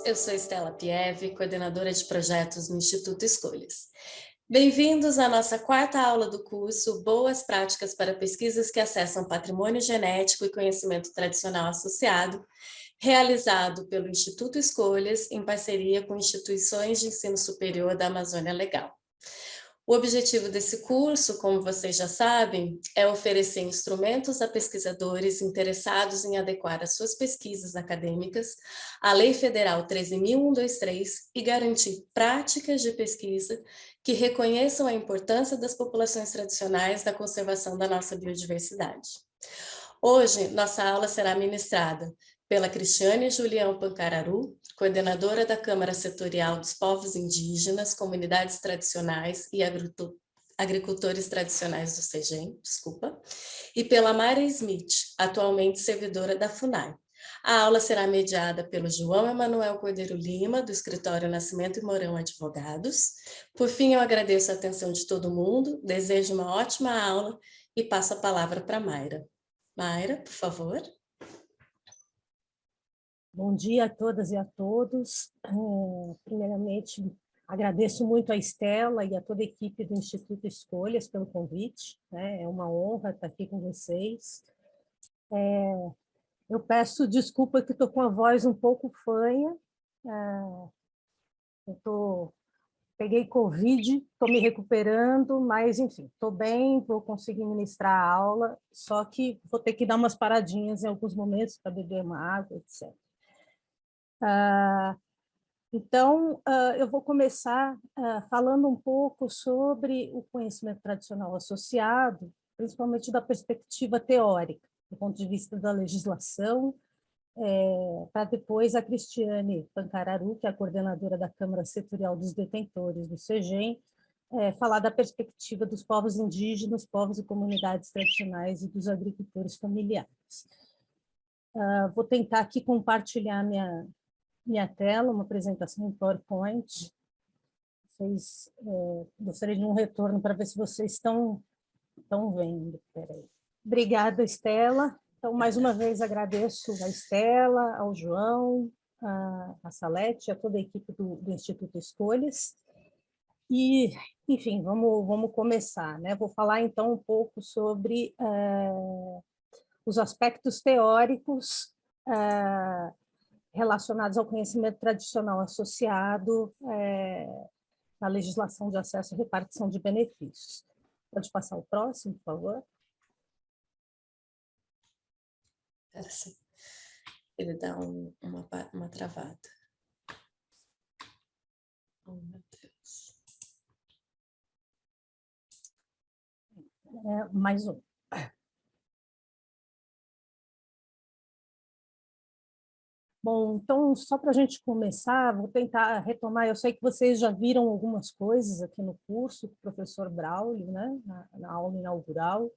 eu sou Estela Pieve, coordenadora de projetos no Instituto Escolhas. Bem-vindos à nossa quarta aula do curso Boas Práticas para Pesquisas que Acessam Patrimônio Genético e Conhecimento Tradicional Associado, realizado pelo Instituto Escolhas em parceria com instituições de ensino superior da Amazônia Legal. O objetivo desse curso, como vocês já sabem, é oferecer instrumentos a pesquisadores interessados em adequar as suas pesquisas acadêmicas à Lei Federal 13.123 e garantir práticas de pesquisa que reconheçam a importância das populações tradicionais na conservação da nossa biodiversidade. Hoje, nossa aula será ministrada pela Cristiane Julião Pancararu, coordenadora da Câmara Setorial dos Povos Indígenas, Comunidades Tradicionais e Agricultores Tradicionais do CEGEM, e pela Mayra Smith, atualmente servidora da FUNAI. A aula será mediada pelo João Emanuel Cordeiro Lima, do Escritório Nascimento e Mourão Advogados. Por fim, eu agradeço a atenção de todo mundo, desejo uma ótima aula e passo a palavra para a Mayra. Mayra, por favor. Bom dia a todas e a todos. Primeiramente, agradeço muito a Estela e a toda a equipe do Instituto Escolhas pelo convite. É uma honra estar aqui com vocês. Eu peço desculpa que estou com a voz um pouco fanha. Peguei Covid, estou me recuperando, mas, enfim, estou bem, vou conseguir ministrar a aula, só que vou ter que dar umas paradinhas em alguns momentos para beber uma água, etc. Então, eu vou começar falando um pouco sobre o conhecimento tradicional associado, principalmente da perspectiva teórica, do ponto de vista da legislação, para depois a Cristiane Pancararu, que é a coordenadora da Câmara Setorial dos Detentores do CEGEM, falar da perspectiva dos povos indígenas, povos e comunidades tradicionais e dos agricultores familiares. Vou tentar aqui compartilhar minha tela, uma apresentação em PowerPoint. Vocês, gostaria de um retorno para ver se vocês estão vendo. Peraí. Obrigada, Estela. Então, mais uma vez, agradeço a Estela, ao João, a Salete, a toda a equipe do Instituto Escolhas. E, enfim, vamos começar, né? Vou falar, então, um pouco sobre os aspectos teóricos relacionados ao conhecimento tradicional associado na legislação de acesso e repartição de benefícios. Pode passar o próximo, por favor? Ele dá uma travada. Oh, meu Deus. Mais um. Bom, então, só para a gente começar, vou tentar retomar. Eu sei que vocês já viram algumas coisas aqui no curso, com o professor Braulio, né, na aula inaugural,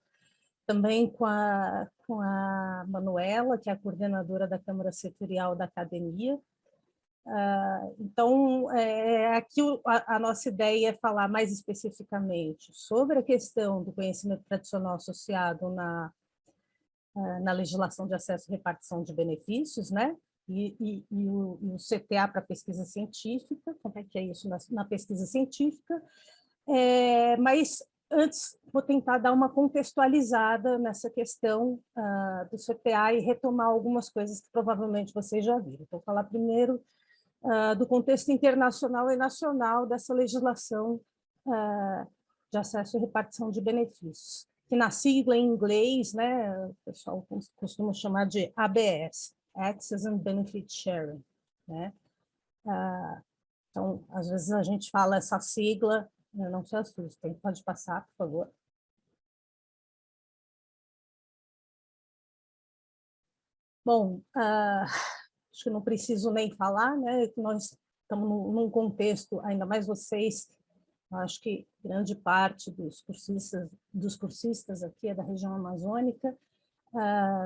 também com a Manuela, que é a coordenadora da Câmara Setorial da Academia. Então, aqui a nossa ideia é falar mais especificamente sobre a questão do conhecimento tradicional associado na legislação de acesso e repartição de benefícios, né? E o CTA para pesquisa científica, como é que é isso na pesquisa científica, mas antes vou tentar dar uma contextualizada nessa questão do CTA e retomar algumas coisas que provavelmente vocês já viram. Então, vou falar primeiro do contexto internacional e nacional dessa legislação de acesso e repartição de benefícios, que na sigla em inglês, né, o pessoal costuma chamar de ABS, Access and Benefit Sharing, né? Então, às vezes a gente fala essa sigla, não se assustem, pode passar, por favor. Bom, acho que não preciso nem falar, né, que nós estamos num contexto, ainda mais vocês, acho que grande parte dos cursistas aqui é da região amazônica.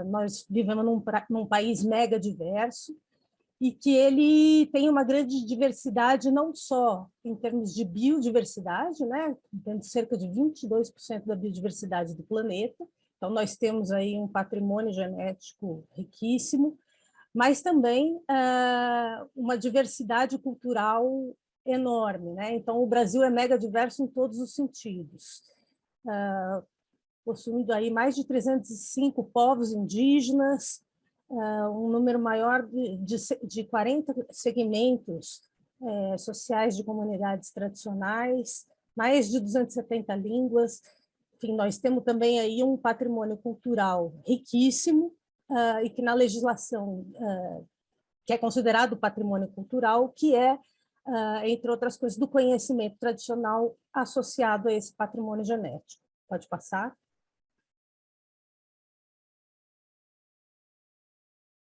Nós vivemos num país mega diverso e que ele tem uma grande diversidade, não só em termos de biodiversidade, né? Tem cerca de 22% da biodiversidade do planeta, então nós temos aí um patrimônio genético riquíssimo, mas também uma diversidade cultural enorme, né? Então, o Brasil é mega diverso em todos os sentidos, possuindo aí mais de 305 povos indígenas, um número maior de 40 segmentos sociais de comunidades tradicionais, mais de 270 línguas. Enfim, nós temos também aí um patrimônio cultural riquíssimo, e que na legislação, que é considerado patrimônio cultural, que é, entre outras coisas, do conhecimento tradicional associado a esse patrimônio genético. Pode passar.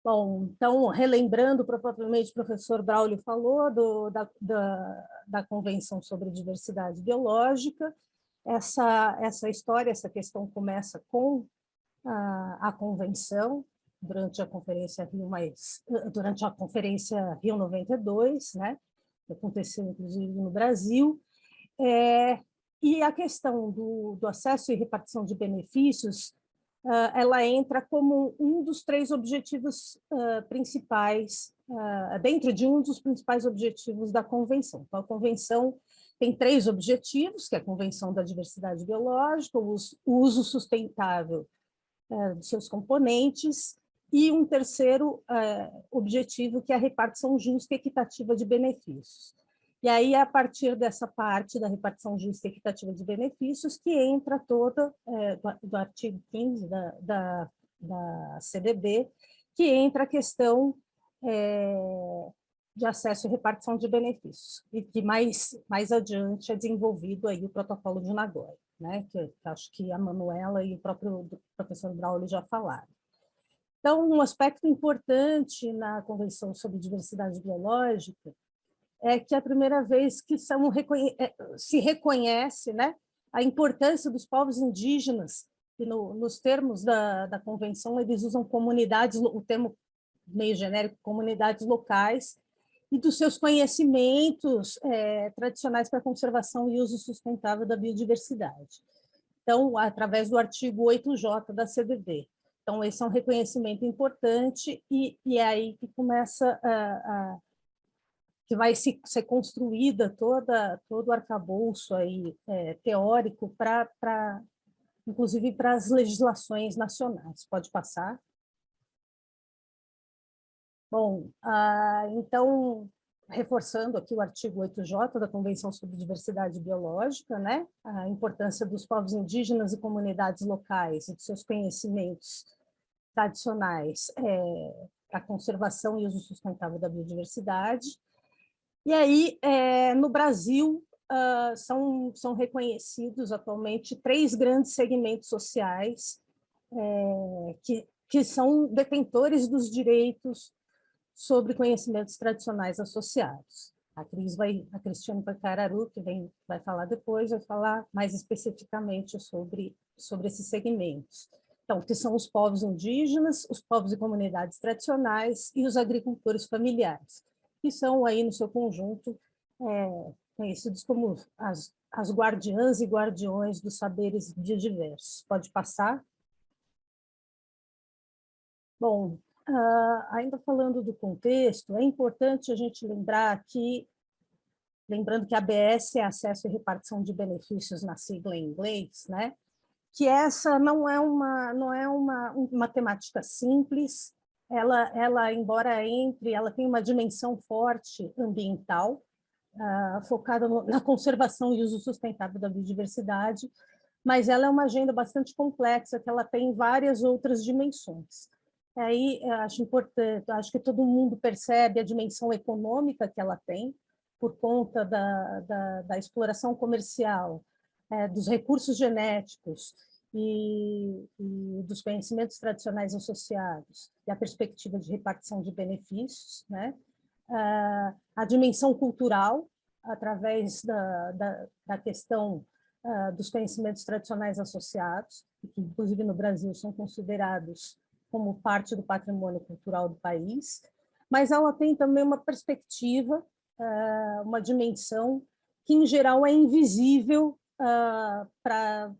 Bom, então, relembrando, provavelmente o professor Braulio falou da Convenção sobre Diversidade Biológica. Essa história, essa questão começa com a convenção, durante a Conferência Rio 92, né, que aconteceu, inclusive, no Brasil. E a questão do acesso e repartição de benefícios, ela entra como um dos 3 objetivos principais, dentro de um dos principais objetivos da Convenção. Então, a Convenção tem 3 objetivos, que é a Convenção da Diversidade Biológica, o uso sustentável de seus componentes, e um terceiro objetivo, que é a repartição justa e equitativa de benefícios. E aí, a partir dessa parte da repartição justa e equitativa de benefícios, que entra toda, do artigo 15 da CDB, que entra a questão de acesso e repartição de benefícios, e que mais adiante é desenvolvido aí o protocolo de Nagoya, né, que acho que a Manuela e o próprio professor Braulio já falaram. Então, um aspecto importante na Convenção sobre Diversidade Biológica é que é a primeira vez que se reconhece, né, a importância dos povos indígenas, e nos termos da Convenção eles usam comunidades, o termo meio genérico, comunidades locais, e dos seus conhecimentos tradicionais para a conservação e uso sustentável da biodiversidade. Então, através do artigo 8J da CDB. Então, esse é um reconhecimento importante, e é aí que começa que vai ser construída todo o arcabouço aí, teórico, inclusive para as legislações nacionais. Pode passar. Bom, então, reforçando aqui o artigo 8J da Convenção sobre Diversidade Biológica, né? A importância dos povos indígenas e comunidades locais e de seus conhecimentos tradicionais para a conservação e uso sustentável da biodiversidade. E aí, no Brasil, são reconhecidos atualmente 3 grandes segmentos sociais que são detentores dos direitos sobre conhecimentos tradicionais associados. A Cristiane Pacararu, que vai falar depois, vai falar mais especificamente sobre esses segmentos. Então, que são os povos indígenas, os povos e comunidades tradicionais e os agricultores familiares, que são aí no seu conjunto conhecidos como as guardiãs e guardiões dos saberes biodiversos. Pode passar? Bom, ainda falando do contexto, é importante a gente lembrar lembrando que a ABS é Acesso e Repartição de Benefícios, na sigla em inglês, né? Que essa não é uma temática simples, ela embora ela tem uma dimensão forte ambiental, focada na conservação e uso sustentável da biodiversidade, mas ela é uma agenda bastante complexa, que ela tem várias outras dimensões. Aí acho importante, acho que todo mundo percebe a dimensão econômica que ela tem, por conta da exploração comercial, dos recursos genéticos e dos conhecimentos tradicionais associados, e a perspectiva de repartição de benefícios, né? A dimensão cultural, através da questão dos conhecimentos tradicionais associados, que inclusive no Brasil são considerados como parte do patrimônio cultural do país, mas ela tem também uma perspectiva, uma dimensão que, em geral, é invisível para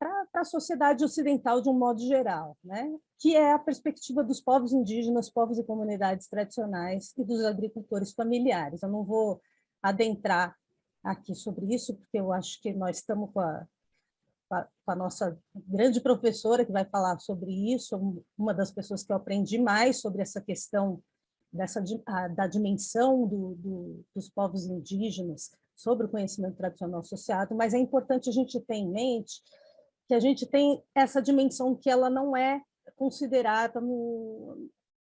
para a sociedade ocidental de um modo geral, né? Que é a perspectiva dos povos indígenas, povos e comunidades tradicionais e dos agricultores familiares. Eu não vou adentrar aqui sobre isso, porque eu acho que nós estamos com a nossa grande professora que vai falar sobre isso, uma das pessoas que eu aprendi mais sobre essa questão da dimensão dos povos indígenas sobre o conhecimento tradicional associado, mas é importante a gente ter em mente que a gente tem essa dimensão que ela não é considerada,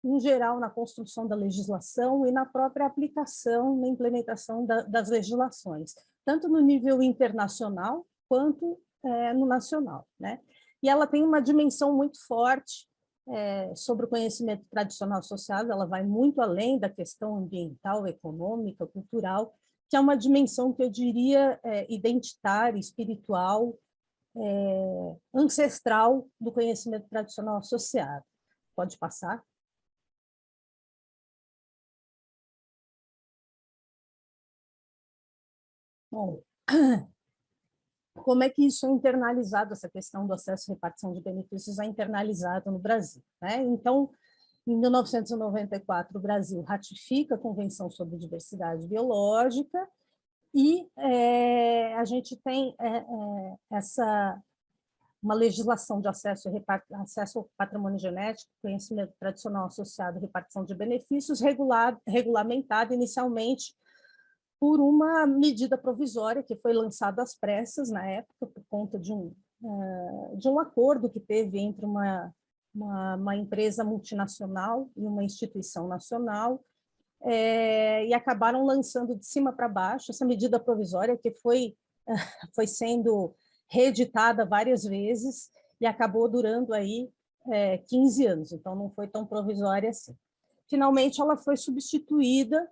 em geral, na construção da legislação e na própria aplicação, na implementação das legislações, tanto no nível internacional quanto no nacional, né? E ela tem uma dimensão muito forte sobre o conhecimento tradicional associado, ela vai muito além da questão ambiental, econômica, cultural, que é uma dimensão que eu diria identitária, espiritual, ancestral do conhecimento tradicional associado. Pode passar? Bom, como é que isso é internalizado, essa questão do acesso e repartição de benefícios é internalizado no Brasil, né? Então, em 1994, o Brasil ratifica a Convenção sobre Diversidade Biológica e a gente tem uma legislação de acesso ao patrimônio genético, conhecimento tradicional associado à repartição de benefícios, regulamentada inicialmente por uma medida provisória que foi lançada às pressas na época, por conta de um acordo que teve entre uma empresa multinacional e uma instituição nacional, e acabaram lançando de cima para baixo essa medida provisória que foi sendo reeditada várias vezes e acabou durando aí 15 anos, então não foi tão provisória assim. Finalmente, ela foi substituída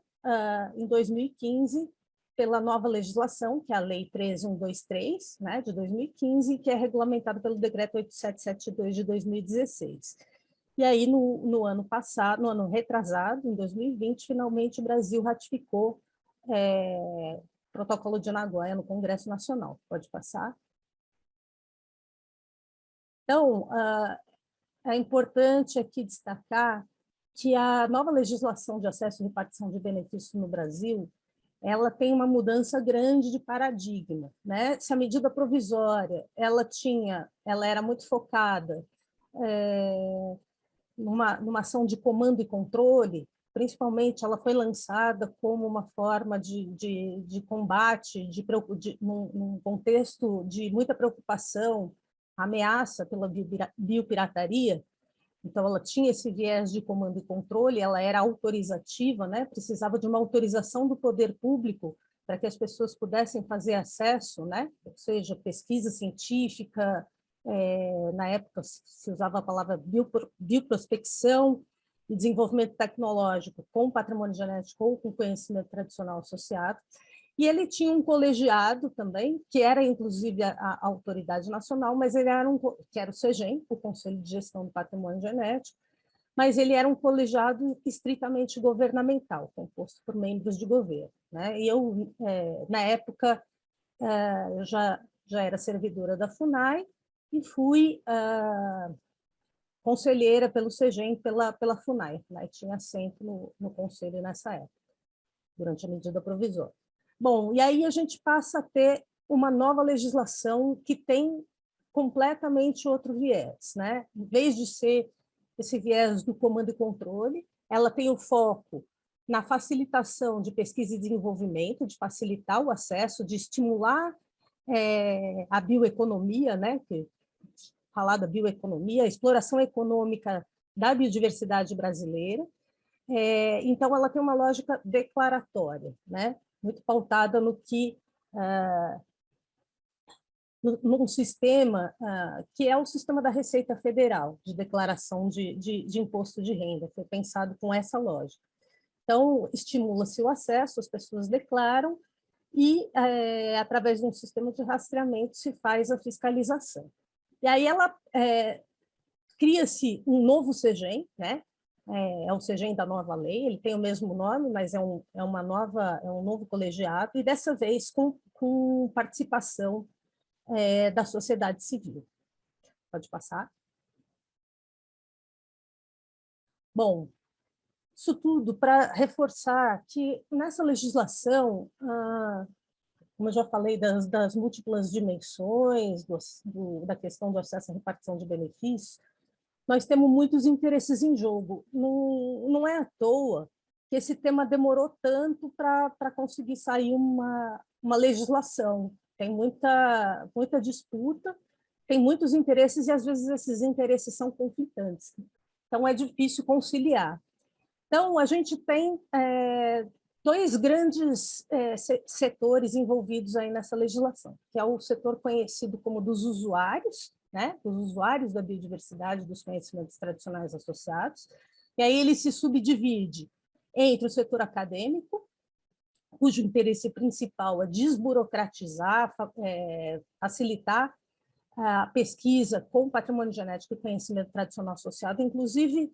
em 2015 pela nova legislação, que é a Lei 13.123, né, de 2015, que é regulamentada pelo Decreto 8772 de 2016. E aí, no ano passado, no ano retrasado, em 2020, finalmente o Brasil ratificou o Protocolo de Nagoya no Congresso Nacional. Pode passar? Então, é importante aqui destacar que a nova legislação de acesso e repartição de benefícios no Brasil, ela tem uma mudança grande de paradigma, né? Se a medida provisória, ela era muito focada numa ação de comando e controle, principalmente ela foi lançada como uma forma de combate, num contexto de muita preocupação, ameaça pela biopirataria. Então, ela tinha esse viés de comando e controle, ela era autorizativa, né? Precisava de uma autorização do poder público para que as pessoas pudessem fazer acesso, né? Ou seja, pesquisa científica, na época se usava a palavra bioprospecção e desenvolvimento tecnológico com patrimônio genético ou com conhecimento tradicional associado. E ele tinha um colegiado também, que era inclusive a autoridade nacional, mas ele era que era o CEGEM, o Conselho de Gestão do Patrimônio Genético, mas ele era um colegiado estritamente governamental, composto por membros de governo, né? E eu, na época, eu já era servidora da FUNAI e fui conselheira pelo CEGEM, pela FUNAI. A FUNAI tinha assento no conselho nessa época, durante a medida provisória. Bom, e aí a gente passa a ter uma nova legislação que tem completamente outro viés, né? Em vez de ser esse viés do comando e controle, ela tem o foco na facilitação de pesquisa e desenvolvimento, de facilitar o acesso, de estimular a bioeconomia, né? Falar da bioeconomia, a exploração econômica da biodiversidade brasileira. Então, ela tem uma lógica declaratória, né? Muito pautada no que num sistema que é o sistema da Receita Federal, de declaração de imposto de renda, foi pensado com essa lógica. Então, estimula-se o acesso, as pessoas declaram, e, através de um sistema de rastreamento, se faz a fiscalização. E aí cria-se um novo CEGEM, né? É o CEGEM da nova lei, ele tem o mesmo nome, mas é um novo colegiado, e dessa vez com participação da sociedade civil. Pode passar. Bom, isso tudo para reforçar que nessa legislação, como eu já falei, das múltiplas dimensões, da questão do acesso à repartição de benefícios, nós temos muitos interesses em jogo. Não é à toa que esse tema demorou tanto para conseguir sair uma legislação. Tem muita disputa, tem muitos interesses e, às vezes, esses interesses são conflitantes. Então, é difícil conciliar. Então, a gente tem dois grandes setores envolvidos aí nessa legislação, que é o setor conhecido como dos usuários, né? Os usuários da biodiversidade, dos conhecimentos tradicionais associados, e aí ele se subdivide entre o setor acadêmico, cujo interesse principal é desburocratizar, facilitar a pesquisa com patrimônio genético e conhecimento tradicional associado, inclusive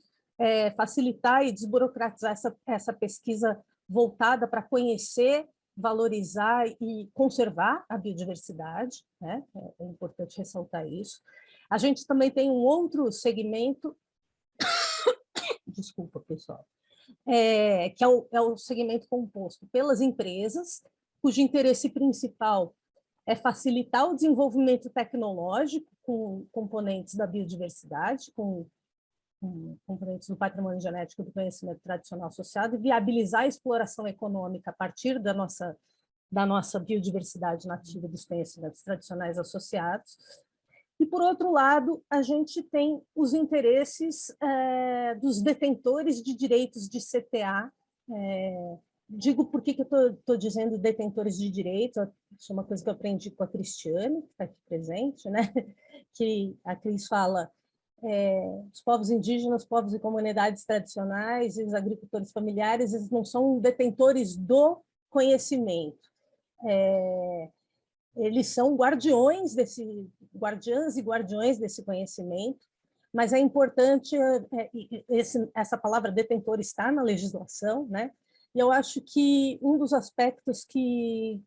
facilitar e desburocratizar essa pesquisa voltada para conhecer, valorizar e conservar a biodiversidade, né? É importante ressaltar isso. A gente também tem um outro segmento, desculpa, pessoal, que é o segmento composto pelas empresas, cujo interesse principal é facilitar o desenvolvimento tecnológico com componentes da biodiversidade, com componentes do patrimônio genético do conhecimento tradicional associado, e viabilizar a exploração econômica a partir da nossa biodiversidade nativa dos conhecimentos tradicionais associados. E, por outro lado, a gente tem os interesses dos detentores de direitos de CTA. Digo por que eu estou dizendo detentores de direitos, isso é uma coisa que eu aprendi com a Cristiane, que está aqui presente, né? Que a Cris fala os povos indígenas, povos e comunidades tradicionais e os agricultores familiares, eles não são detentores do conhecimento. Eles são guardiãs e guardiões desse conhecimento, mas é importante, essa palavra detentor está na legislação, né? E eu acho que um dos aspectos que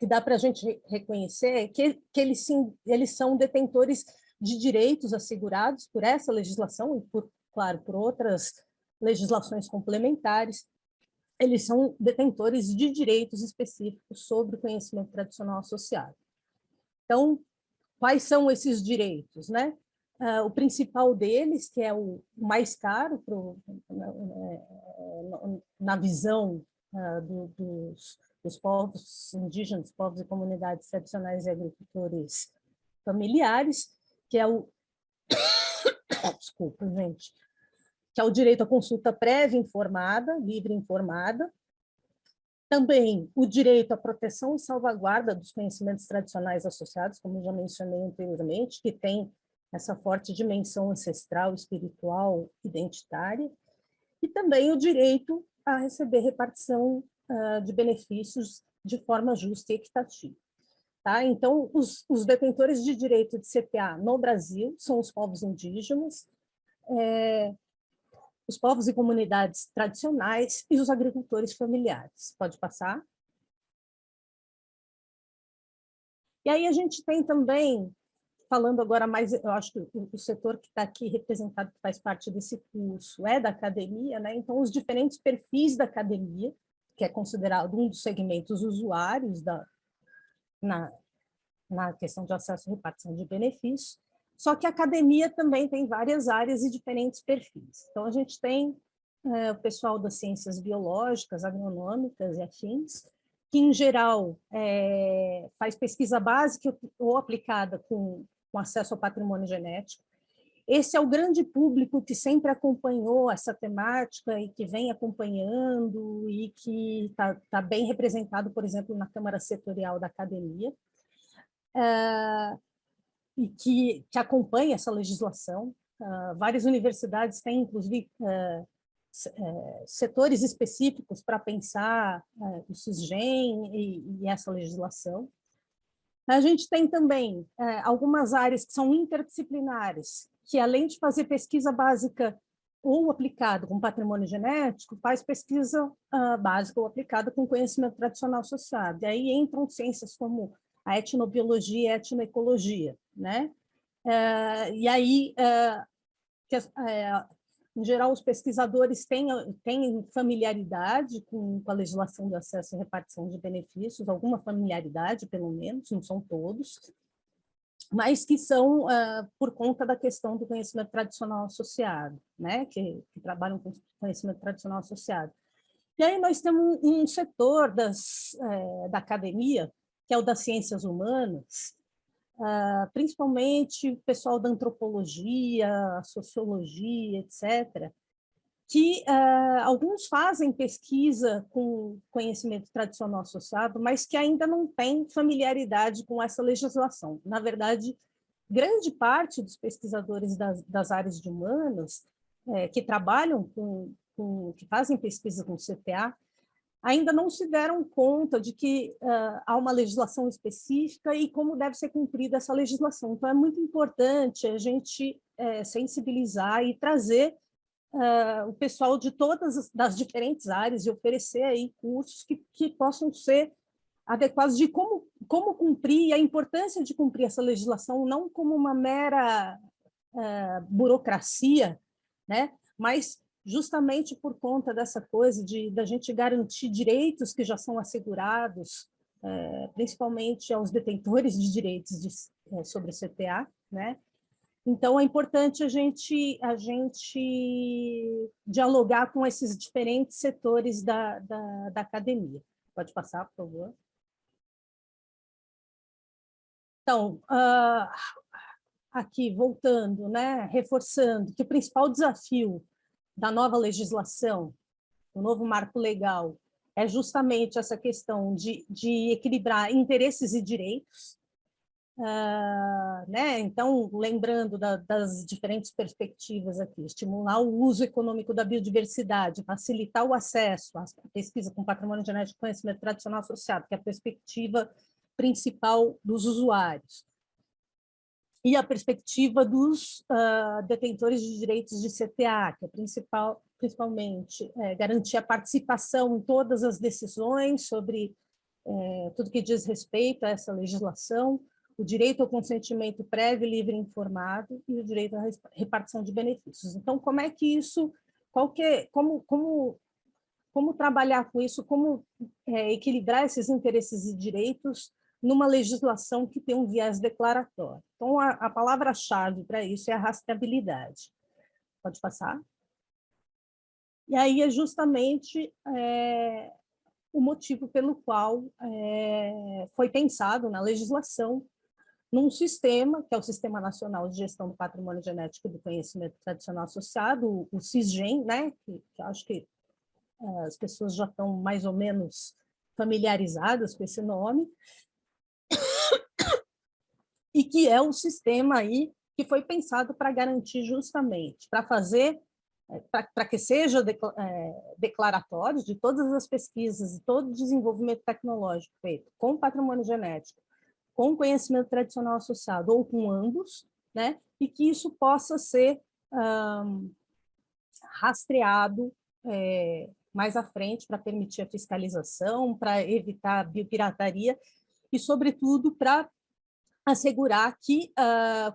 dá para a gente reconhecer é que eles são detentores de direitos assegurados por essa legislação e, claro, por outras legislações complementares. Eles são detentores de direitos específicos sobre o conhecimento tradicional associado. Então, quais são esses direitos, né? O principal deles, que é o mais caro na visão dos povos indígenas, povos e comunidades tradicionais e agricultores familiares, que é o desculpa, gente, que é o direito à consulta prévia informada, livre e informada. Também o direito à proteção e salvaguarda dos conhecimentos tradicionais associados, como já mencionei anteriormente, que tem essa forte dimensão ancestral, espiritual, identitária. E também o direito a receber repartição de benefícios de forma justa e equitativa. Tá? Então, os detentores de direito de CTA no Brasil são os povos indígenas, os povos e comunidades tradicionais e os agricultores familiares. Pode passar. E aí a gente tem também, falando agora mais, eu acho que o setor que está aqui representado, que faz parte desse curso, é da academia, né? Então, os diferentes perfis da academia, que é considerado um dos segmentos usuários na questão de acesso e repartição de benefícios, só que a academia também tem várias áreas e diferentes perfis. Então, a gente tem o pessoal das ciências biológicas, agronômicas e afins, que, em geral, faz pesquisa básica ou aplicada com acesso ao patrimônio genético. Esse é o grande público que sempre acompanhou essa temática e que vem acompanhando e que está bem representado, por exemplo, na Câmara Setorial da Academia, e que acompanha essa legislação. Várias universidades têm, inclusive, setores específicos para pensar o CISGEM e essa legislação. A gente tem também algumas áreas que são interdisciplinares, que, além de fazer pesquisa básica ou aplicada com patrimônio genético, faz pesquisa básica ou aplicada com conhecimento tradicional associado. E aí entram ciências como a etnobiologia e a etnoecologia. né? E aí, em geral, os pesquisadores têm familiaridade com a legislação do acesso e repartição de benefícios, alguma familiaridade, pelo menos, não são todos, mas que são por conta da questão do conhecimento tradicional associado, né? que trabalham com conhecimento tradicional associado. E aí nós temos um setor da academia, que é o das ciências humanas, principalmente o pessoal da antropologia, sociologia, etc., que alguns fazem pesquisa com conhecimento tradicional associado, mas que ainda não têm familiaridade com essa legislação. Na verdade, grande parte dos pesquisadores das áreas de humanas que trabalham que fazem pesquisa com CTA, ainda não se deram conta de que há uma legislação específica e como deve ser cumprida essa legislação. Então, é muito importante a gente sensibilizar e trazer o pessoal de todas das diferentes áreas e oferecer aí cursos que possam ser adequados de como cumprir e a importância de cumprir essa legislação, não como uma mera burocracia, né? Mas justamente por conta dessa coisa da gente garantir direitos que já são assegurados, principalmente aos detentores de direitos sobre CTA, né? Então, é importante a gente dialogar com esses diferentes setores da academia. Pode passar, por favor. Então, aqui, voltando, né, reforçando que o principal desafio da nova legislação, do novo marco legal, é justamente essa questão de equilibrar interesses e direitos, né? Então, lembrando das diferentes perspectivas aqui, estimular o uso econômico da biodiversidade, facilitar o acesso à pesquisa com patrimônio genético e conhecimento tradicional associado, que é a perspectiva principal dos usuários, e a perspectiva dos detentores de direitos de CTA, que é principalmente garantir a participação em todas as decisões sobre tudo que diz respeito a essa legislação, o direito ao consentimento prévio, livre e informado e o direito à repartição de benefícios. Então, como é que isso, como trabalhar com isso, como equilibrar esses interesses e direitos numa legislação que tem um viés declaratório. Então, a palavra-chave para isso é a rastreabilidade. Pode passar? E aí é justamente o motivo pelo qual foi pensado na legislação num sistema, que é o Sistema Nacional de Gestão do Patrimônio Genético e do Conhecimento Tradicional Associado, o SISGEM, né? que acho que as pessoas já estão mais ou menos familiarizadas com esse nome, e que é um sistema aí que foi pensado para garantir justamente, para fazer, para que seja declaratório de todas as pesquisas e todo o desenvolvimento tecnológico feito com patrimônio genético, com conhecimento tradicional associado ou com ambos, né? E que isso possa ser rastreado mais à frente para permitir a fiscalização, para evitar a biopirataria e, sobretudo, para assegurar que,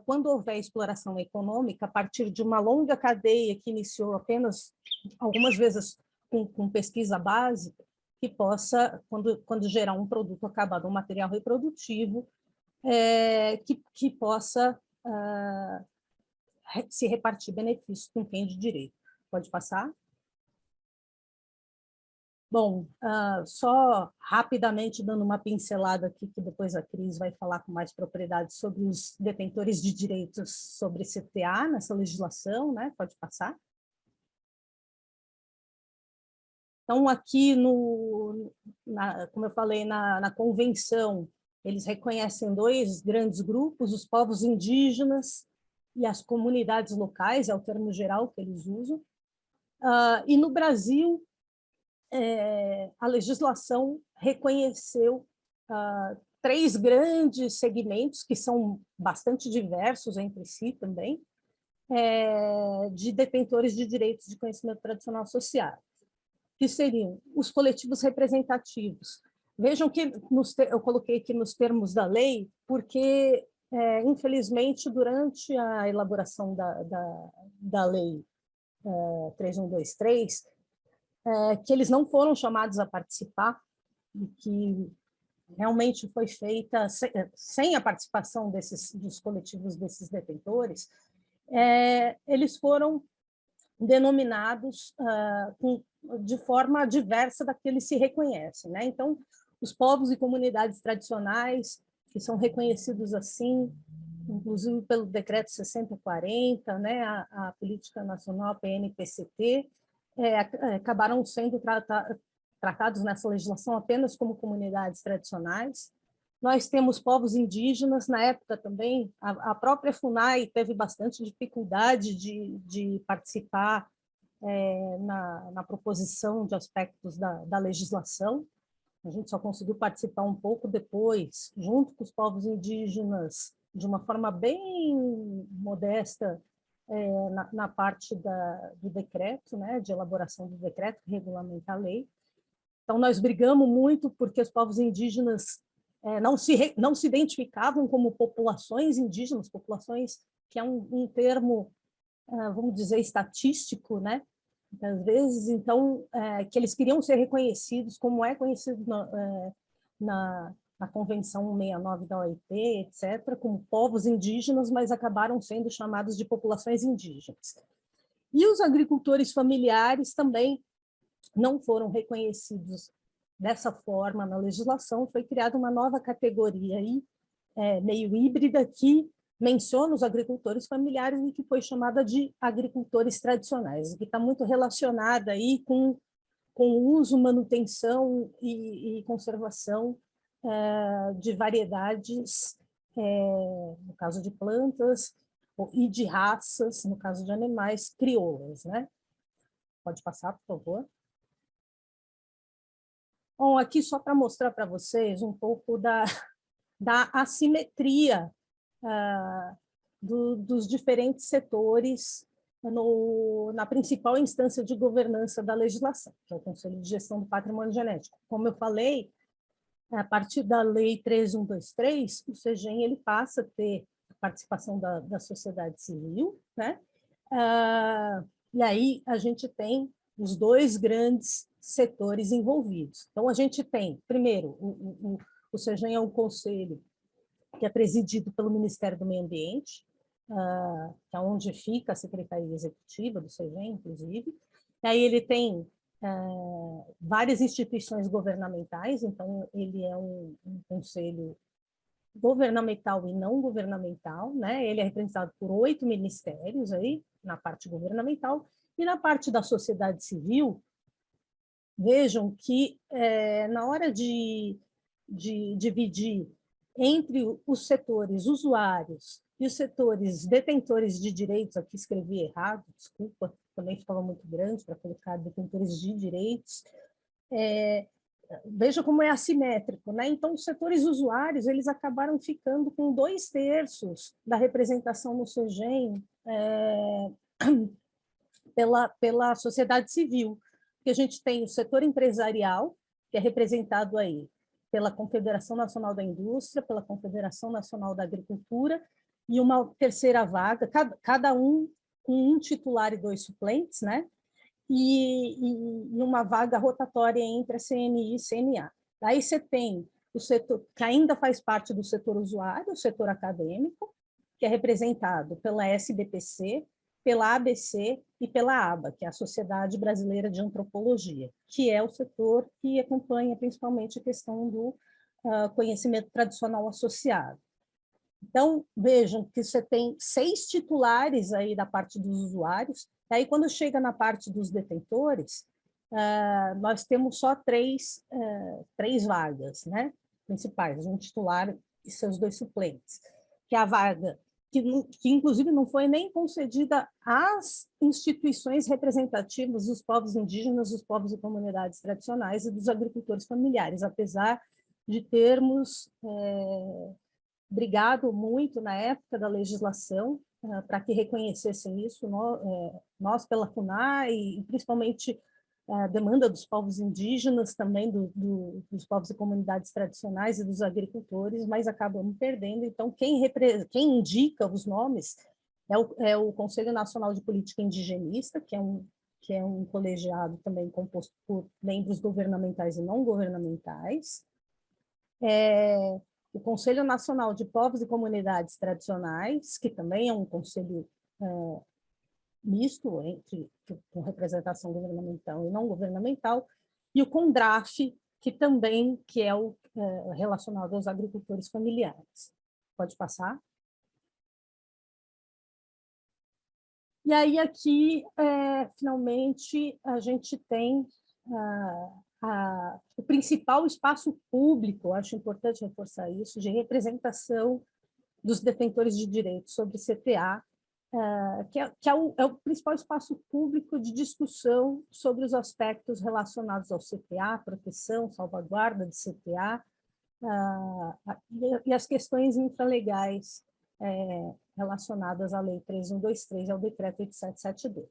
quando houver exploração econômica, a partir de uma longa cadeia que iniciou apenas, algumas vezes, com pesquisa básica, que possa, quando gerar um produto acabado, um material reprodutivo, que possa se repartir benefícios com quem de direito. Pode passar? Bom, só rapidamente dando uma pincelada aqui, que depois a Cris vai falar com mais propriedade sobre os detentores de direitos sobre CTA nessa legislação, né? Pode passar. Então, aqui, como eu falei, na convenção, eles reconhecem dois grandes grupos, os povos indígenas e as comunidades locais, é o termo geral que eles usam. E no Brasil, a legislação reconheceu três grandes segmentos, que são bastante diversos entre si também, de detentores de direitos de conhecimento tradicional associado, que seriam os coletivos representativos. Vejam que eu coloquei aqui nos termos da lei, porque infelizmente, durante a elaboração da lei 3123, que eles não foram chamados a participar, e que realmente foi feita sem a participação dos coletivos desses detentores, eles foram denominados de forma diversa da que eles se reconhecem, né? Então, os povos e comunidades tradicionais, que são reconhecidos assim, inclusive pelo Decreto 6040, né, a Política Nacional, a PNPCT, acabaram sendo tratados nessa legislação apenas como comunidades tradicionais. Nós temos povos indígenas, na época também, a própria FUNAI teve bastante dificuldade de participar na proposição de aspectos da legislação. A gente só conseguiu participar um pouco depois, junto com os povos indígenas, de uma forma bem modesta, na parte do decreto, né, de elaboração do decreto que regulamenta a lei. Então, nós brigamos muito porque os povos indígenas não se identificavam como populações indígenas, populações que é um termo, vamos dizer, estatístico, né? Às vezes, então, que eles queriam ser reconhecidos, como é conhecido na Convenção 169 da OIT, etc., como povos indígenas, mas acabaram sendo chamados de populações indígenas. E os agricultores familiares também não foram reconhecidos dessa forma na legislação. Foi criada uma nova categoria aí, meio híbrida, que menciona os agricultores familiares e que foi chamada de agricultores tradicionais, que está muito relacionada aí com o uso, manutenção e conservação de variedades, no caso de plantas, e de raças, no caso de animais, crioulas, né? Pode passar, por favor. Bom, aqui só para mostrar para vocês um pouco da assimetria dos diferentes setores na principal instância de governança da legislação, que é o Conselho de Gestão do Patrimônio Genético. Como eu falei, a partir da Lei 3123, o CEGEM ele passa a ter a participação da sociedade civil, né? E aí a gente tem os dois grandes setores envolvidos. Então, a gente tem, primeiro, o CEGEM é um conselho que é presidido pelo Ministério do Meio Ambiente, que é onde fica a Secretaria Executiva do CEGEM, inclusive. E aí ele tem várias instituições governamentais, então ele é um conselho governamental e não governamental, né? Ele é representado por 8 ministérios aí, na parte governamental, e na parte da sociedade civil, vejam que na hora de dividir entre os setores usuários e os setores detentores de direitos, aqui escrevi errado, desculpa, também ficava muito grande para colocar detentores de direitos, veja como é assimétrico, né? Então, os setores usuários, eles acabaram ficando com 2/3 da representação no CEGEM pela sociedade civil, que a gente tem o setor empresarial, que é representado aí pela Confederação Nacional da Indústria, pela Confederação Nacional da Agricultura, e uma terceira vaga, cada um com um titular e 2 suplentes, né? E uma vaga rotatória entre a CNI e CNA. Aí você tem o setor que ainda faz parte do setor usuário, o setor acadêmico, que é representado pela SBPC, pela ABC e pela ABA, que é a Sociedade Brasileira de Antropologia, que é o setor que acompanha principalmente a questão do conhecimento tradicional associado. Então, vejam que você tem 6 titulares aí da parte dos usuários, aí quando chega na parte dos detentores, nós temos só 3 vagas, né, principais, um titular e seus 2 suplentes, que é a vaga que inclusive não foi nem concedida às instituições representativas dos povos indígenas, dos povos e comunidades tradicionais e dos agricultores familiares, apesar de termos brigado muito na época da legislação para que reconhecessem isso, nós pela FUNAI, e principalmente a demanda dos povos indígenas, também dos povos e comunidades tradicionais e dos agricultores, mas acabamos perdendo. Então, quem indica os nomes é o Conselho Nacional de Política Indigenista, que é um colegiado também composto por membros governamentais e não governamentais, o Conselho Nacional de Povos e Comunidades Tradicionais, que também é um conselho misto, com representação governamental e não governamental, e o CONDRAF, que é o relacionado aos agricultores familiares. Pode passar? E aí aqui, finalmente, a gente tem o principal espaço público, acho importante reforçar isso, de representação dos detentores de direitos sobre CTA, que é o principal espaço público de discussão sobre os aspectos relacionados ao CTA, proteção, salvaguarda de CTA, e as questões infralegais relacionadas à Lei 3.123 e ao Decreto 8772.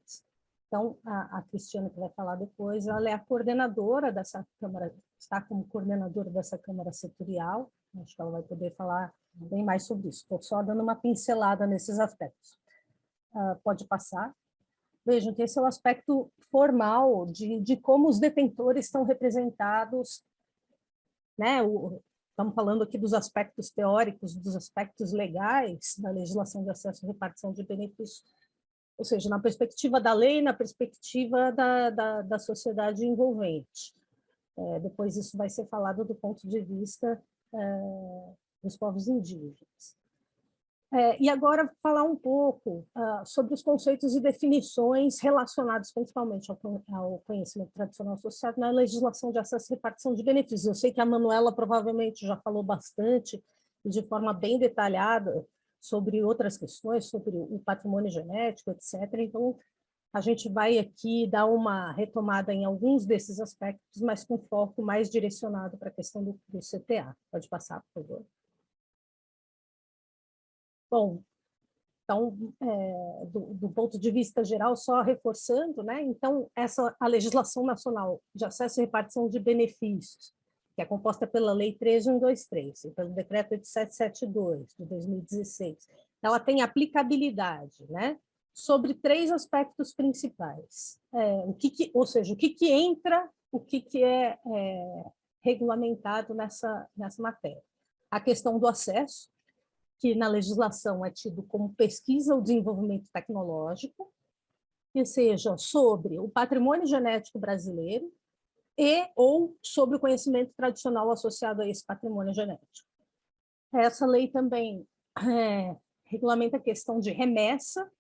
Então, a Cristiana, que vai falar depois, ela é a coordenadora dessa Câmara, está como coordenadora dessa Câmara Setorial, acho que ela vai poder falar bem mais sobre isso. Estou só dando uma pincelada nesses aspectos. Pode passar. Vejam que esse é o aspecto formal de como os detentores estão representados, né? Estamos falando aqui dos aspectos teóricos, dos aspectos legais da legislação de acesso e repartição de benefícios, ou seja, na perspectiva da lei, na perspectiva da sociedade envolvente. Depois isso vai ser falado do ponto de vista dos povos indígenas. E agora falar um pouco sobre os conceitos e definições relacionados principalmente ao conhecimento tradicional associado na legislação de acesso e repartição de benefícios. Eu sei que a Manuela provavelmente já falou bastante e de forma bem detalhada sobre outras questões, sobre o patrimônio genético, etc. Então, a gente vai aqui dar uma retomada em alguns desses aspectos, mas com foco mais direcionado para a questão do CTA. Pode passar, por favor. Bom, então, do ponto de vista geral, só reforçando, né? Então, a legislação nacional de acesso e repartição de benefícios, que é composta pela Lei 13.123 e pelo Decreto 8772, de 2016, ela tem aplicabilidade, né? Sobre 3 aspectos principais. Ou seja, o que entra, o que é regulamentado nessa matéria. A questão do acesso, que na legislação é tido como pesquisa ou desenvolvimento tecnológico, que seja sobre o patrimônio genético brasileiro ou sobre o conhecimento tradicional associado a esse patrimônio genético. Essa lei também regulamenta a questão de remessa,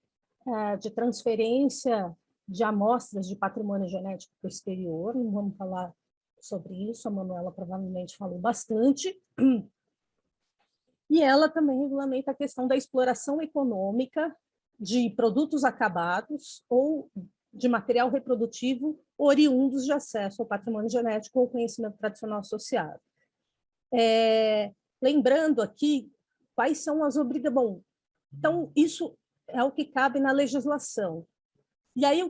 de transferência de amostras de patrimônio genético para o exterior, não vamos falar sobre isso, a Manuela provavelmente falou bastante. E ela também regulamenta a questão da exploração econômica de produtos acabados ou de material reprodutivo oriundos de acesso ao patrimônio genético ou conhecimento tradicional associado. Lembrando aqui quais são as obrigações. Bom, então, isso é o que cabe na legislação. E aí, o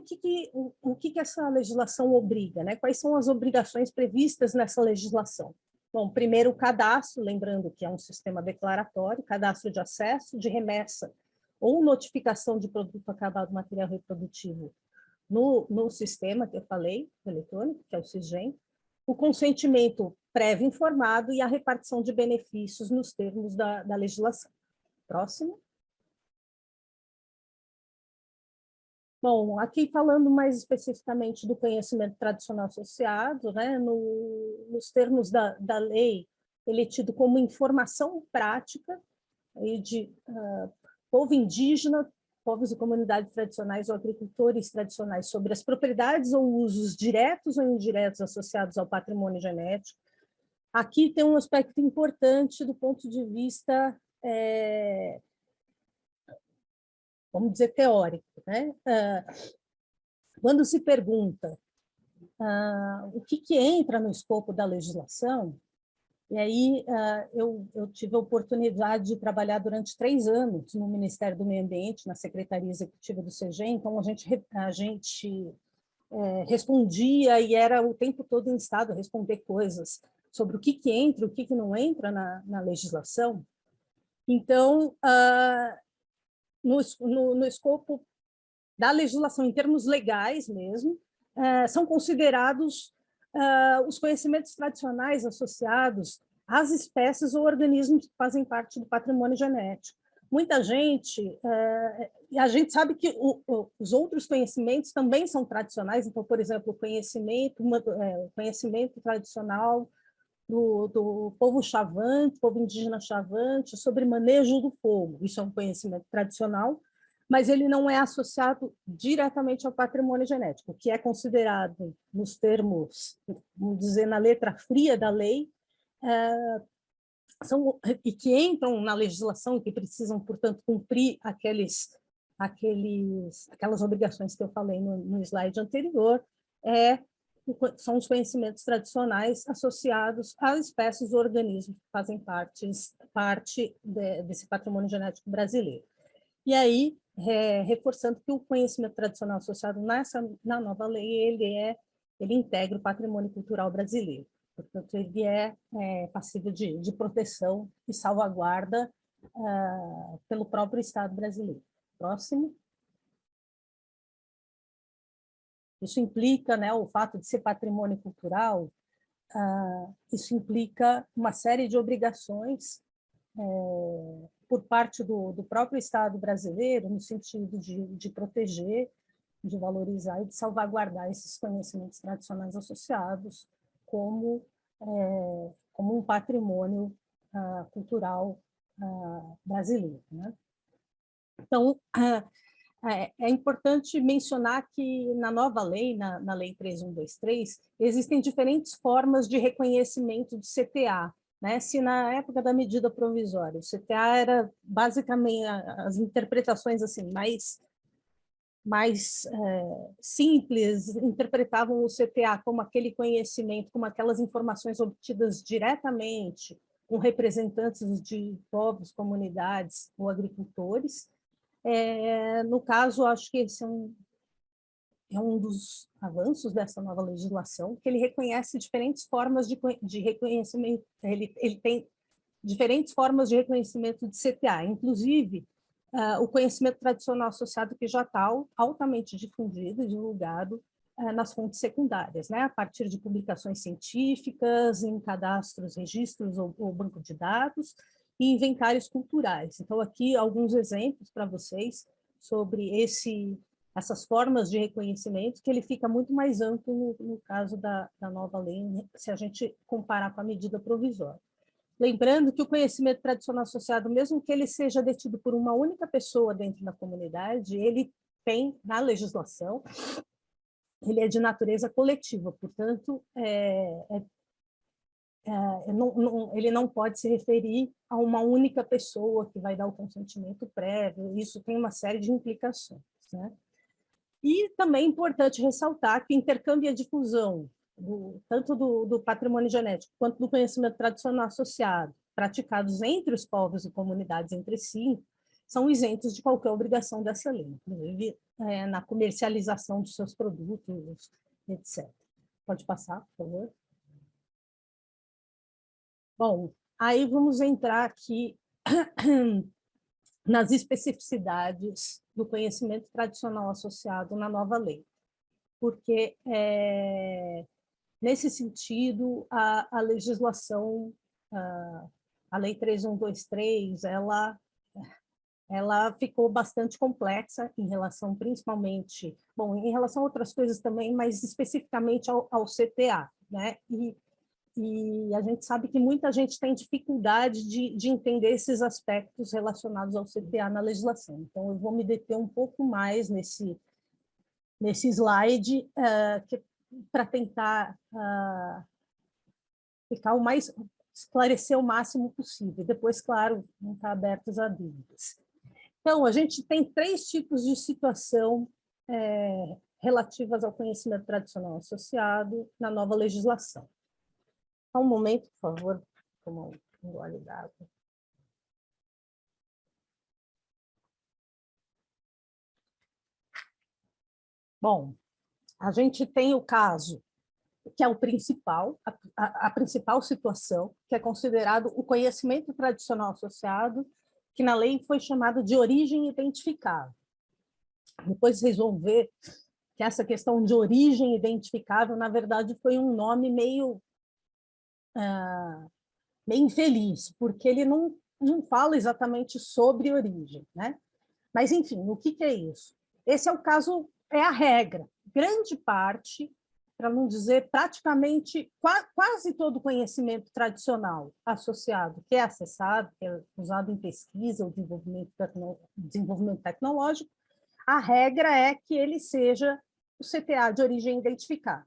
que essa legislação obriga, né? Quais são as obrigações previstas nessa legislação? Bom, primeiro o cadastro, lembrando que é um sistema declaratório, cadastro de acesso, de remessa ou notificação de produto acabado material reprodutivo no sistema que eu falei, eletrônico, que é o SISGEM, o consentimento prévio informado e a repartição de benefícios nos termos da legislação. Próximo. Bom, aqui falando mais especificamente do conhecimento tradicional associado, né, nos termos da lei, ele é tido como informação prática de povo indígena, povos e comunidades tradicionais ou agricultores tradicionais sobre as propriedades ou usos diretos ou indiretos associados ao patrimônio genético. Aqui tem um aspecto importante do ponto de vista vamos dizer, teórico, né? Quando se pergunta o que entra no escopo da legislação, e aí eu tive a oportunidade de trabalhar durante 3 anos no Ministério do Meio Ambiente, na Secretaria Executiva do CGEM, então a gente respondia e era o tempo todo instado a responder coisas sobre o que entra e o que não entra na legislação. Então, no escopo da legislação, em termos legais mesmo, são considerados os conhecimentos tradicionais associados às espécies ou organismos que fazem parte do patrimônio genético. Muita gente, a gente sabe que os outros conhecimentos também são tradicionais, então, por exemplo, o conhecimento tradicional do povo Xavante, povo indígena Xavante, sobre manejo do fogo. Isso é um conhecimento tradicional, mas ele não é associado diretamente ao patrimônio genético, que é considerado, nos termos, vamos dizer, na letra fria da lei, e que entram na legislação e que precisam, portanto, cumprir aquelas obrigações que eu falei no slide anterior, são os conhecimentos tradicionais associados às espécies ou organismos que fazem parte desse patrimônio genético brasileiro. E aí, reforçando que o conhecimento tradicional associado na nova lei, ele integra o patrimônio cultural brasileiro. Portanto, ele é passível de proteção e salvaguarda pelo próprio Estado brasileiro. Próximo. Isso implica, o fato de ser patrimônio cultural, isso implica uma série de obrigações por parte do próprio Estado brasileiro, no sentido de proteger, de valorizar e de salvaguardar esses conhecimentos tradicionais associados como um patrimônio cultural brasileiro, né? Então, é importante mencionar que na nova lei, na Lei 3.123, existem diferentes formas de reconhecimento de CTA, né? Se na época da medida provisória o CTA era basicamente as interpretações assim mais simples, interpretavam o CTA como aquele conhecimento, como aquelas informações obtidas diretamente com representantes de povos, comunidades ou agricultores. No caso, acho que esse é um dos avanços dessa nova legislação, que ele reconhece diferentes formas de reconhecimento, ele tem diferentes formas de reconhecimento de CTA, inclusive o conhecimento tradicional associado, que já está altamente difundido e divulgado nas fontes secundárias, né? A partir de publicações científicas, em cadastros, registros ou banco de dados, e inventários culturais. Então, aqui, alguns exemplos para vocês sobre essas formas de reconhecimento, que ele fica muito mais amplo no caso da nova lei, se a gente comparar com a medida provisória. Lembrando que o conhecimento tradicional associado, mesmo que ele seja detido por uma única pessoa dentro da comunidade, ele tem, na legislação, ele é de natureza coletiva, portanto, ele não pode se referir a uma única pessoa que vai dar o consentimento prévio, isso tem uma série de implicações, né? E também é importante ressaltar que o intercâmbio e a difusão, tanto do patrimônio genético quanto do conhecimento tradicional associado, praticados entre os povos e comunidades entre si, são isentos de qualquer obrigação dessa lei, inclusive na comercialização dos seus produtos, etc. Pode passar, por favor. Bom, aí vamos entrar aqui nas especificidades do conhecimento tradicional associado na nova lei, porque, nesse sentido, a legislação, a Lei 3.123, ela ficou bastante complexa em relação, principalmente, bom, em relação a outras coisas também, mas especificamente ao CTA, né? E a gente sabe que muita gente tem dificuldade de entender esses aspectos relacionados ao CTA na legislação. Então, eu vou me deter um pouco mais nesse slide para tentar esclarecer o máximo possível. Depois, claro, vão estar abertos a dúvidas. Então, a gente tem 3 tipos de situação relativas ao conhecimento tradicional associado na nova legislação. Um momento, por favor, como um gole d'água. Bom, A gente tem o caso, que é o principal, a principal situação, que é considerado o conhecimento tradicional associado, que na lei foi chamado de origem identificável. Depois vocês vão ver que essa questão de origem identificável, na verdade, foi um nome meio infeliz, porque ele não fala exatamente sobre origem, né? Mas, enfim, o que é isso? Esse é o caso, é a regra. Grande parte, para não dizer praticamente quase todo o conhecimento tradicional associado, que é acessado, que é usado em pesquisa ou desenvolvimento tecnológico, a regra é que ele seja o CTA de origem identificável,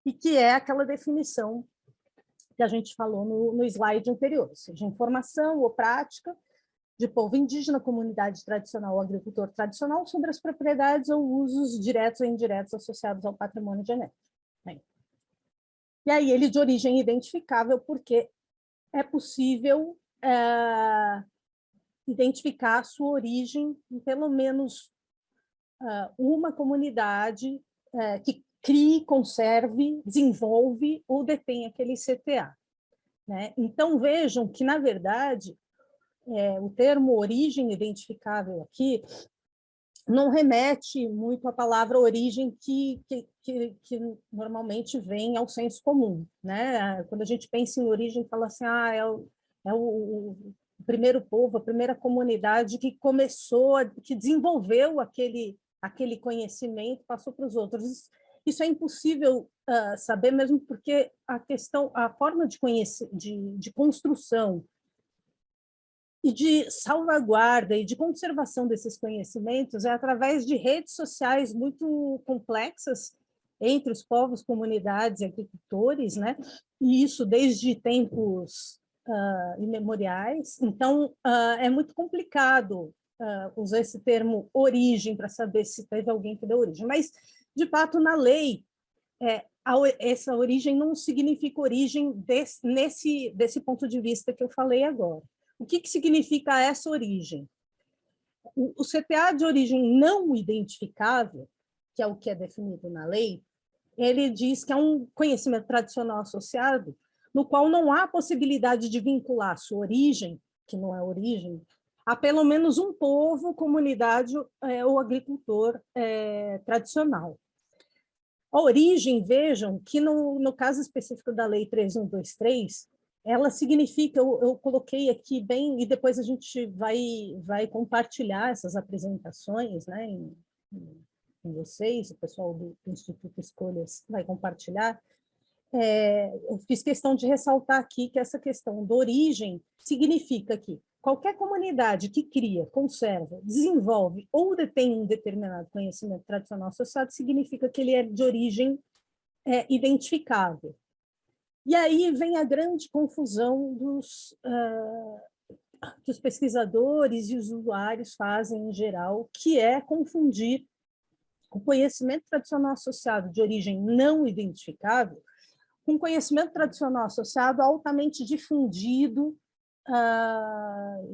e que é aquela definição que a gente falou no slide anterior, seja informação ou prática de povo indígena, comunidade tradicional ou agricultor tradicional sobre as propriedades ou usos diretos ou indiretos associados ao patrimônio genético. E aí ele de origem identificável porque é possível identificar a sua origem em pelo menos uma comunidade que crie, conserve, desenvolve ou detém aquele CTA. Né? Então, vejam que, na verdade, o termo origem identificável aqui não remete muito à palavra origem que normalmente vem ao senso comum. Né? Quando a gente pensa em origem, fala assim, é o primeiro povo, a primeira comunidade que começou, que desenvolveu aquele conhecimento, passou para os outros. Isso é impossível saber, mesmo porque a forma de conhecer, de construção e de salvaguarda e de conservação desses conhecimentos é através de redes sociais muito complexas entre os povos, comunidades e agricultores, né? E isso desde tempos imemoriais. Então, é muito complicado usar esse termo origem para saber se teve alguém que deu origem. Mas, de fato, na lei, essa origem não significa origem desse ponto de vista que eu falei agora. O que significa essa origem? O CTA de origem não identificável, que é o que é definido na lei, ele diz que é um conhecimento tradicional associado, no qual não há possibilidade de vincular sua origem, que não é origem, a pelo menos um povo, comunidade ou agricultor tradicional. A origem, vejam que no caso específico da Lei 3.123, ela significa, eu coloquei aqui bem, e depois a gente vai compartilhar essas apresentações, né, com vocês, o pessoal do Instituto Escolhas vai compartilhar. Eu fiz questão de ressaltar aqui que essa questão da origem significa que qualquer comunidade que cria, conserva, desenvolve ou detém um determinado conhecimento tradicional associado significa que ele é de origem identificável. E aí vem a grande confusão que os pesquisadores e os usuários fazem em geral, que é confundir o conhecimento tradicional associado de origem não identificável com conhecimento tradicional associado altamente difundido,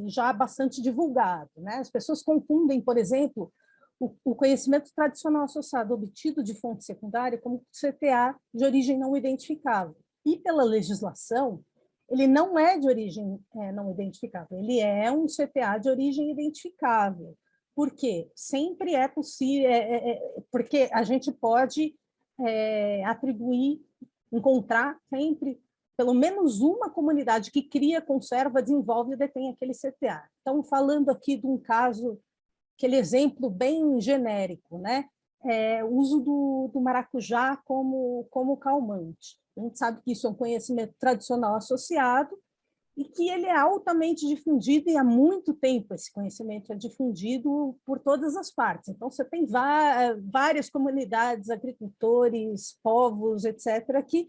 já bastante divulgado. Né? As pessoas confundem, por exemplo, o conhecimento tradicional associado obtido de fonte secundária como CTA de origem não identificável. E pela legislação, ele não é de origem não identificável, ele é um CTA de origem identificável. Por quê? Sempre é possível, porque a gente pode atribuir, encontrar sempre pelo menos uma comunidade que cria, conserva, desenvolve e detém aquele CTA. Então, falando aqui de um caso, aquele exemplo bem genérico, né? O uso do maracujá como calmante. A gente sabe que isso é um conhecimento tradicional associado e que ele é altamente difundido, e há muito tempo esse conhecimento é difundido por todas as partes. Então, você tem várias comunidades, agricultores, povos, etc., que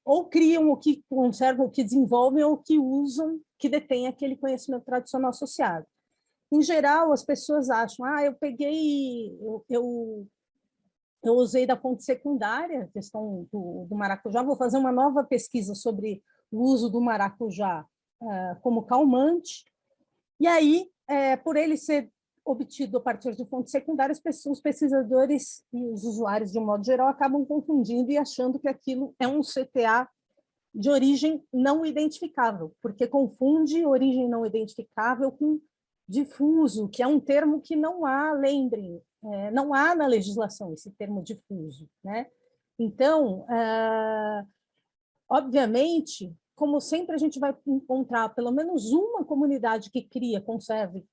ou criam, ou que conservam, ou que desenvolvem, ou que usam, que detêm aquele conhecimento tradicional associado. Em geral, as pessoas acham, eu usei da fonte secundária, a questão do maracujá, vou fazer uma nova pesquisa sobre o uso do maracujá como calmante, e aí, por ele ser obtido a partir de fontes secundárias, os pesquisadores e os usuários, de um modo geral, acabam confundindo e achando que aquilo é um CTA de origem não identificável, porque confunde origem não identificável com difuso, que é um termo que não há, lembrem, não há na legislação esse termo difuso, né? Então, obviamente, como sempre, a gente vai encontrar pelo menos uma comunidade que cria, conserve,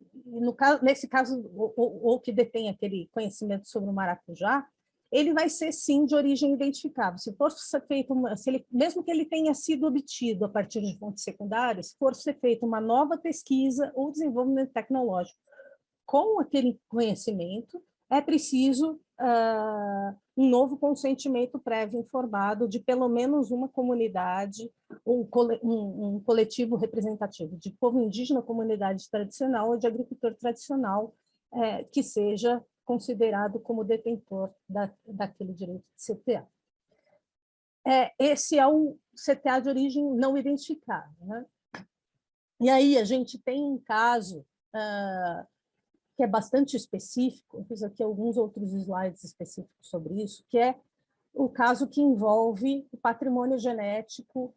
nesse caso, ou que detém aquele conhecimento sobre o maracujá, ele vai ser, sim, de origem identificável. Se for ser feito, mesmo que ele tenha sido obtido a partir de fontes secundárias, se for ser feita uma nova pesquisa ou desenvolvimento tecnológico com aquele conhecimento, é preciso um novo consentimento prévio informado de pelo menos uma comunidade, ou um coletivo representativo de povo indígena, comunidade tradicional ou de agricultor tradicional, que seja considerado como detentor daquele direito de CTA. Esse é o CTA de origem não identificada, né? E aí a gente tem um caso que é bastante específico, eu fiz aqui alguns outros slides específicos sobre isso, que é o caso que envolve o patrimônio genético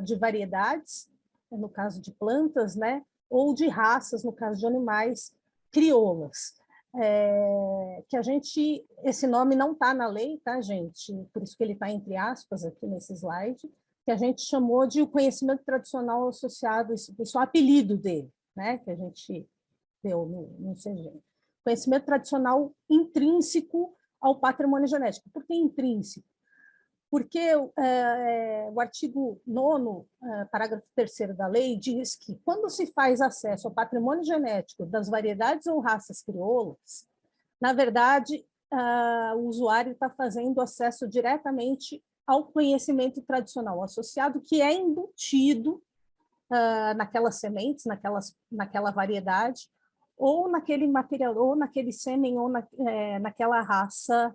de variedades, no caso de plantas, né, ou de raças, no caso de animais, crioulas. Que esse nome não está na lei, tá, gente? Por isso que ele está entre aspas aqui nesse slide, que a gente chamou de o conhecimento tradicional associado, isso é o apelido dele, né, que a gente deu no CG. Conhecimento tradicional intrínseco ao patrimônio genético. Por que intrínseco? Porque o artigo 9º, parágrafo 3º da lei, diz que quando se faz acesso ao patrimônio genético das variedades ou raças crioulas, na verdade, o usuário está fazendo acesso diretamente ao conhecimento tradicional associado, que é embutido naquelas sementes, naquela variedade, ou naquele material, ou naquele sêmen, ou naquela raça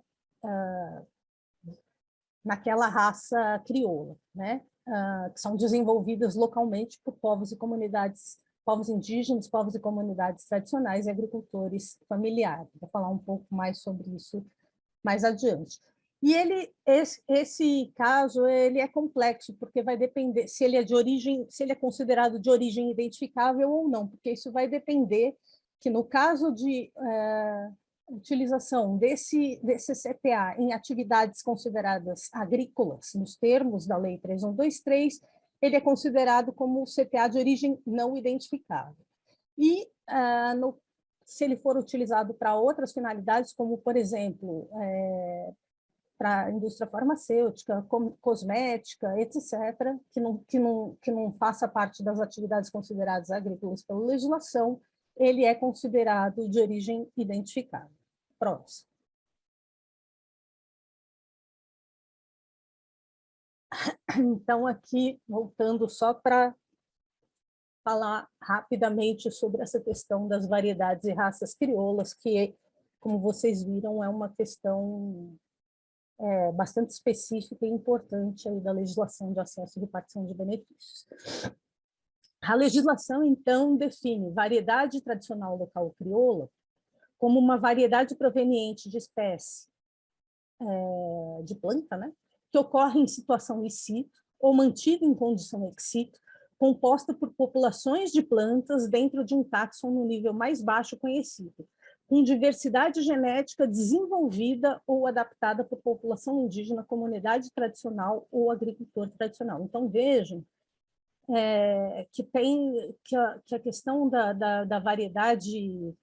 crioula, né? Que são desenvolvidas localmente por povos e comunidades, povos indígenas, povos e comunidades tradicionais e agricultores familiares. Vou falar um pouco mais sobre isso mais adiante. E esse caso ele é complexo, porque vai depender se ele é considerado de origem identificável ou não, porque isso vai depender que no caso de utilização desse CTA em atividades consideradas agrícolas, nos termos da Lei 3.123, ele é considerado como CTA de origem não identificável. E, se ele for utilizado para outras finalidades, como, por exemplo, para a indústria farmacêutica, cosmética, etc., que não faça parte das atividades consideradas agrícolas pela legislação, ele é considerado de origem identificável. Próximo. Então, aqui, voltando só para falar rapidamente sobre essa questão das variedades e raças crioulas, que, como vocês viram, é uma questão bastante específica e importante aí da legislação de acesso e repartição de benefícios. A legislação, então, define variedade tradicional local crioula como uma variedade proveniente de espécie de planta, né, que ocorre em situação in situ ou mantida em condição ex situ, composta por populações de plantas dentro de um táxon no nível mais baixo conhecido, com diversidade genética desenvolvida ou adaptada por população indígena, comunidade tradicional ou agricultor tradicional. Então, vejam que a questão da variedade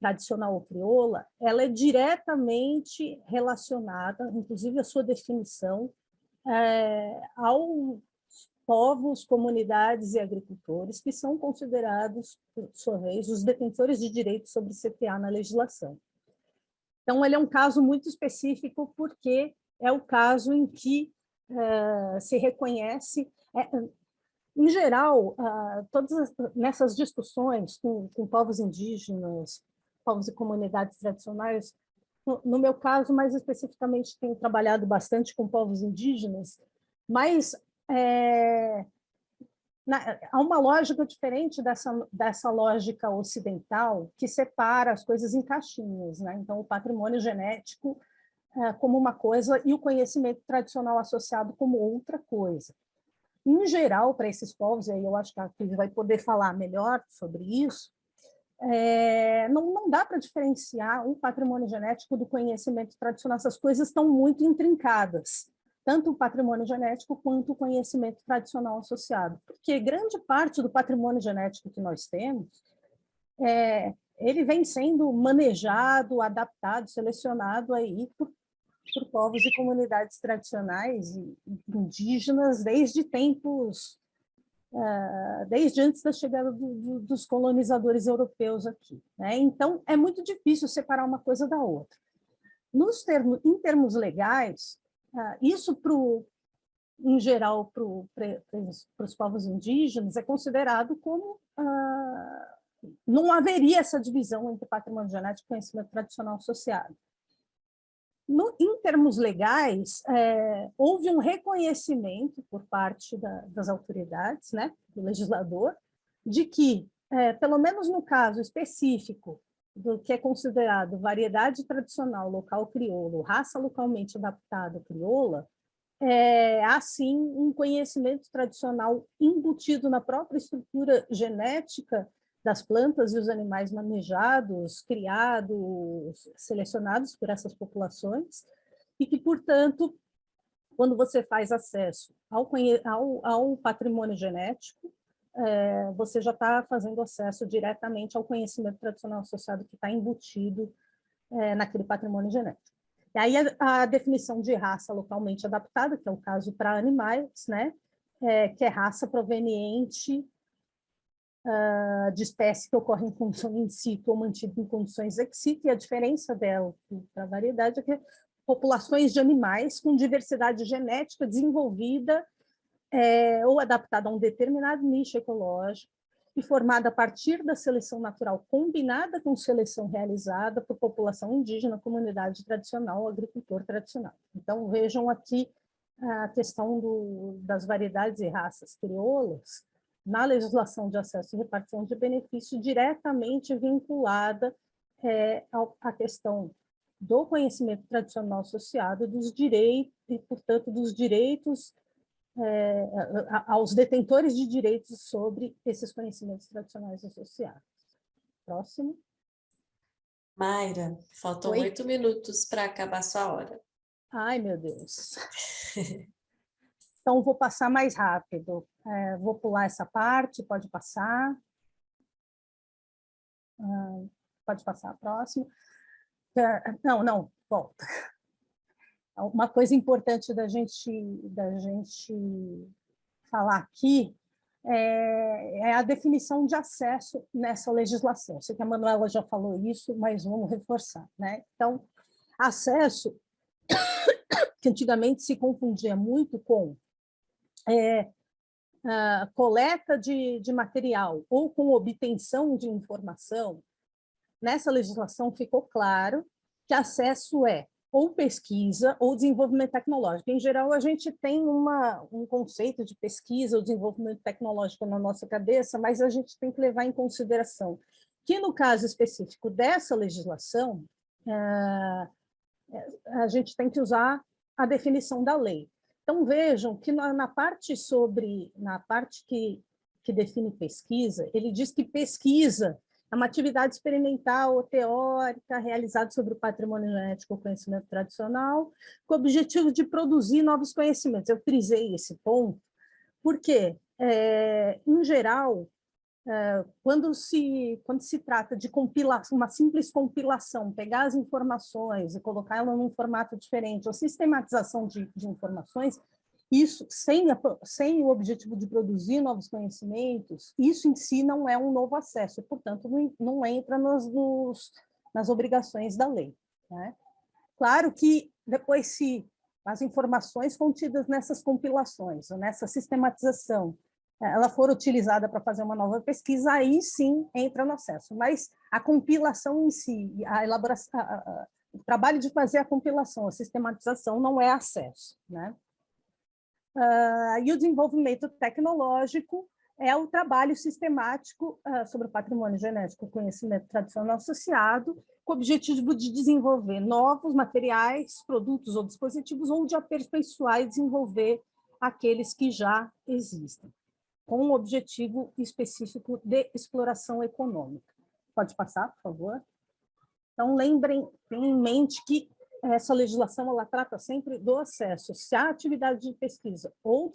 tradicional ou crioula, ela é diretamente relacionada, inclusive a sua definição, aos povos, comunidades e agricultores, que são considerados, por sua vez, os detentores de direitos sobre CTA na legislação. Então, ele é um caso muito específico, porque é o caso em que se reconhece, em geral, nessas discussões com povos indígenas, povos e comunidades tradicionais, no meu caso, mais especificamente, tenho trabalhado bastante com povos indígenas, mas há uma lógica diferente dessa lógica ocidental que separa as coisas em caixinhas, né? Então, o patrimônio genético como uma coisa e o conhecimento tradicional associado como outra coisa. Em geral, para esses povos, e aí eu acho que a Cris vai poder falar melhor sobre isso, não dá para diferenciar o patrimônio genético do conhecimento tradicional. Essas coisas estão muito intrincadas, tanto o patrimônio genético quanto o conhecimento tradicional associado, porque grande parte do patrimônio genético que nós temos, ele vem sendo manejado, adaptado, selecionado aí por povos e comunidades tradicionais e indígenas desde tempos, desde antes da chegada dos colonizadores europeus aqui, né? Então, é muito difícil separar uma coisa da outra. Em termos legais, isso, em geral, para os povos indígenas, é considerado como não haveria essa divisão entre patrimônio genético e conhecimento tradicional associado. Em termos legais, houve um reconhecimento por parte das autoridades, né, do legislador, de que, pelo menos no caso específico do que é considerado variedade tradicional local crioulo, raça localmente adaptada crioula, há sim um conhecimento tradicional embutido na própria estrutura genética das plantas e os animais manejados, criados, selecionados por essas populações, e que, portanto, quando você faz acesso ao patrimônio genético, você já está fazendo acesso diretamente ao conhecimento tradicional associado que está embutido naquele patrimônio genético. E aí a definição de raça localmente adaptada, que é o caso para animais, né, que é raça proveniente de espécie que ocorre em condições in situ ou mantida em condições ex situ, e a diferença dela para a variedade é que populações de animais com diversidade genética desenvolvida ou adaptada a um determinado nicho ecológico e formada a partir da seleção natural combinada com seleção realizada por população indígena, comunidade tradicional, agricultor tradicional. Então, vejam aqui a questão das variedades e raças crioulas, na legislação de acesso e repartição de benefício, diretamente vinculada à questão do conhecimento tradicional associado dos direitos, e, portanto, dos direitos aos detentores de direitos sobre esses conhecimentos tradicionais associados. Próximo. Mayra, faltam 8 minutos para acabar a sua hora. Ai, meu Deus. Então, vou passar mais rápido. Vou pular essa parte, pode passar. Pode passar a próxima. Não, volta. Uma coisa importante da gente falar aqui é a definição de acesso nessa legislação. Sei que a Manuela já falou isso, mas vamos reforçar, né? Então, acesso, que antigamente se confundia muito com coleta de material ou com obtenção de informação, nessa legislação ficou claro que acesso é ou pesquisa ou desenvolvimento tecnológico. Em geral, a gente tem um conceito de pesquisa ou desenvolvimento tecnológico na nossa cabeça, mas a gente tem que levar em consideração que, no caso específico dessa legislação, a gente tem que usar a definição da lei. Então, vejam que na parte que define pesquisa, ele diz que pesquisa é uma atividade experimental ou teórica realizada sobre o patrimônio genético ou conhecimento tradicional, com o objetivo de produzir novos conhecimentos. Eu frisei esse ponto, porque, em geral, quando se trata de compilação, uma simples compilação, pegar as informações e colocar elas num formato diferente, ou sistematização de informações, isso, sem o objetivo de produzir novos conhecimentos, isso em si não é um novo acesso, e, portanto, não entra nas obrigações da lei, né? Claro que depois, se as informações contidas nessas compilações, ou nessa sistematização, ela for utilizada para fazer uma nova pesquisa, aí sim entra no acesso, mas a compilação em si, a elaboração, o trabalho de fazer a compilação, a sistematização não é acesso, né? E o desenvolvimento tecnológico é o trabalho sistemático sobre o patrimônio genético, conhecimento tradicional associado, com o objetivo de desenvolver novos materiais, produtos ou dispositivos, ou de aperfeiçoar e desenvolver aqueles que já existem, com um objetivo específico de exploração econômica. Pode passar, por favor? Então, tenham em mente que essa legislação ela trata sempre do acesso, se a atividade de pesquisa ou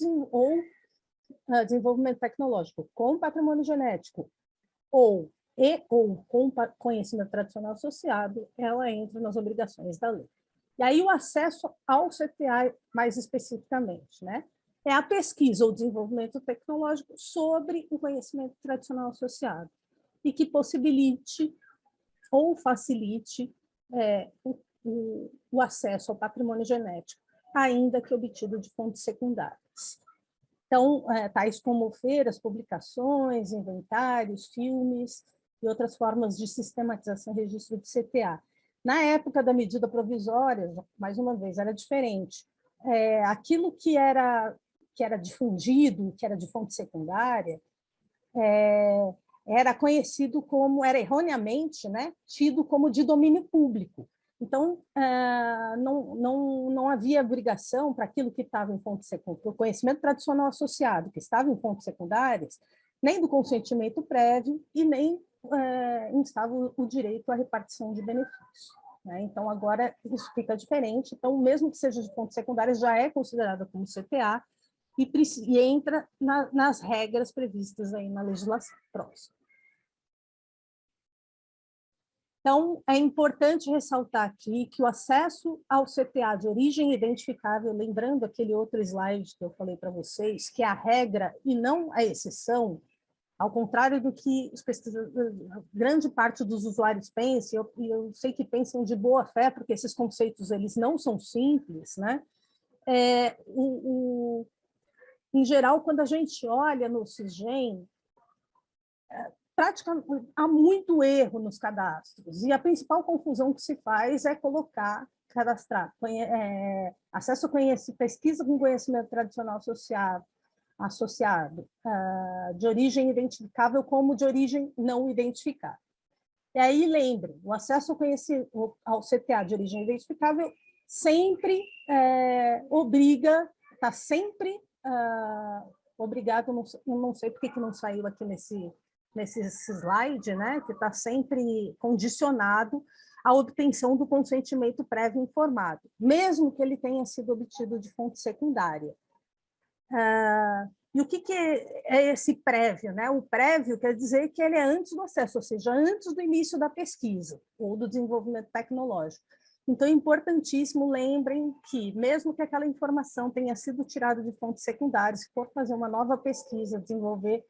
desenvolvimento tecnológico com patrimônio genético ou com conhecimento tradicional associado, ela entra nas obrigações da lei. E aí o acesso ao CTA, mais especificamente, né? É a pesquisa ou desenvolvimento tecnológico sobre o conhecimento tradicional associado e que possibilite ou facilite o acesso ao patrimônio genético, ainda que obtido de fontes secundárias. Então, tais como feiras, publicações, inventários, filmes e outras formas de sistematização e registro de CTA. Na época da medida provisória, mais uma vez, era diferente. Aquilo que era difundido, que era de fonte secundária, era conhecido como, era erroneamente, né, tido como de domínio público. Então, não havia obrigação para aquilo que estava em fonte secundária, o conhecimento tradicional associado, que estava em fontes secundárias, nem do consentimento prévio e nem instava o direito à repartição de benefícios. Né? Então, agora isso fica diferente. Então, mesmo que seja de fontes secundárias, já é considerada como CTA e entra nas regras previstas aí na legislação próxima. Então, é importante ressaltar aqui que o acesso ao CTA de origem identificável, lembrando aquele outro slide que eu falei para vocês, que é a regra e não a exceção, ao contrário do que os pesquisadores, grande parte dos usuários pensa, e eu sei que pensam de boa fé, porque esses conceitos eles não são simples, né? Em geral, quando a gente olha no CISGEM, há muito erro nos cadastros, e a principal confusão que se faz é cadastrar acesso a pesquisa com conhecimento tradicional associado de origem identificável como de origem não identificável. E aí, lembre, o acesso ao CTA de origem identificável sempre obriga, está sempre obrigado, não sei por que não saiu aqui nesse slide, né, que está sempre condicionado à obtenção do consentimento prévio informado, mesmo que ele tenha sido obtido de fonte secundária. E o que é esse prévio? Né? O prévio quer dizer que ele é antes do acesso, ou seja, antes do início da pesquisa ou do desenvolvimento tecnológico. Então, é importantíssimo, lembrem que, mesmo que aquela informação tenha sido tirada de fontes secundárias, se for fazer uma nova pesquisa, desenvolver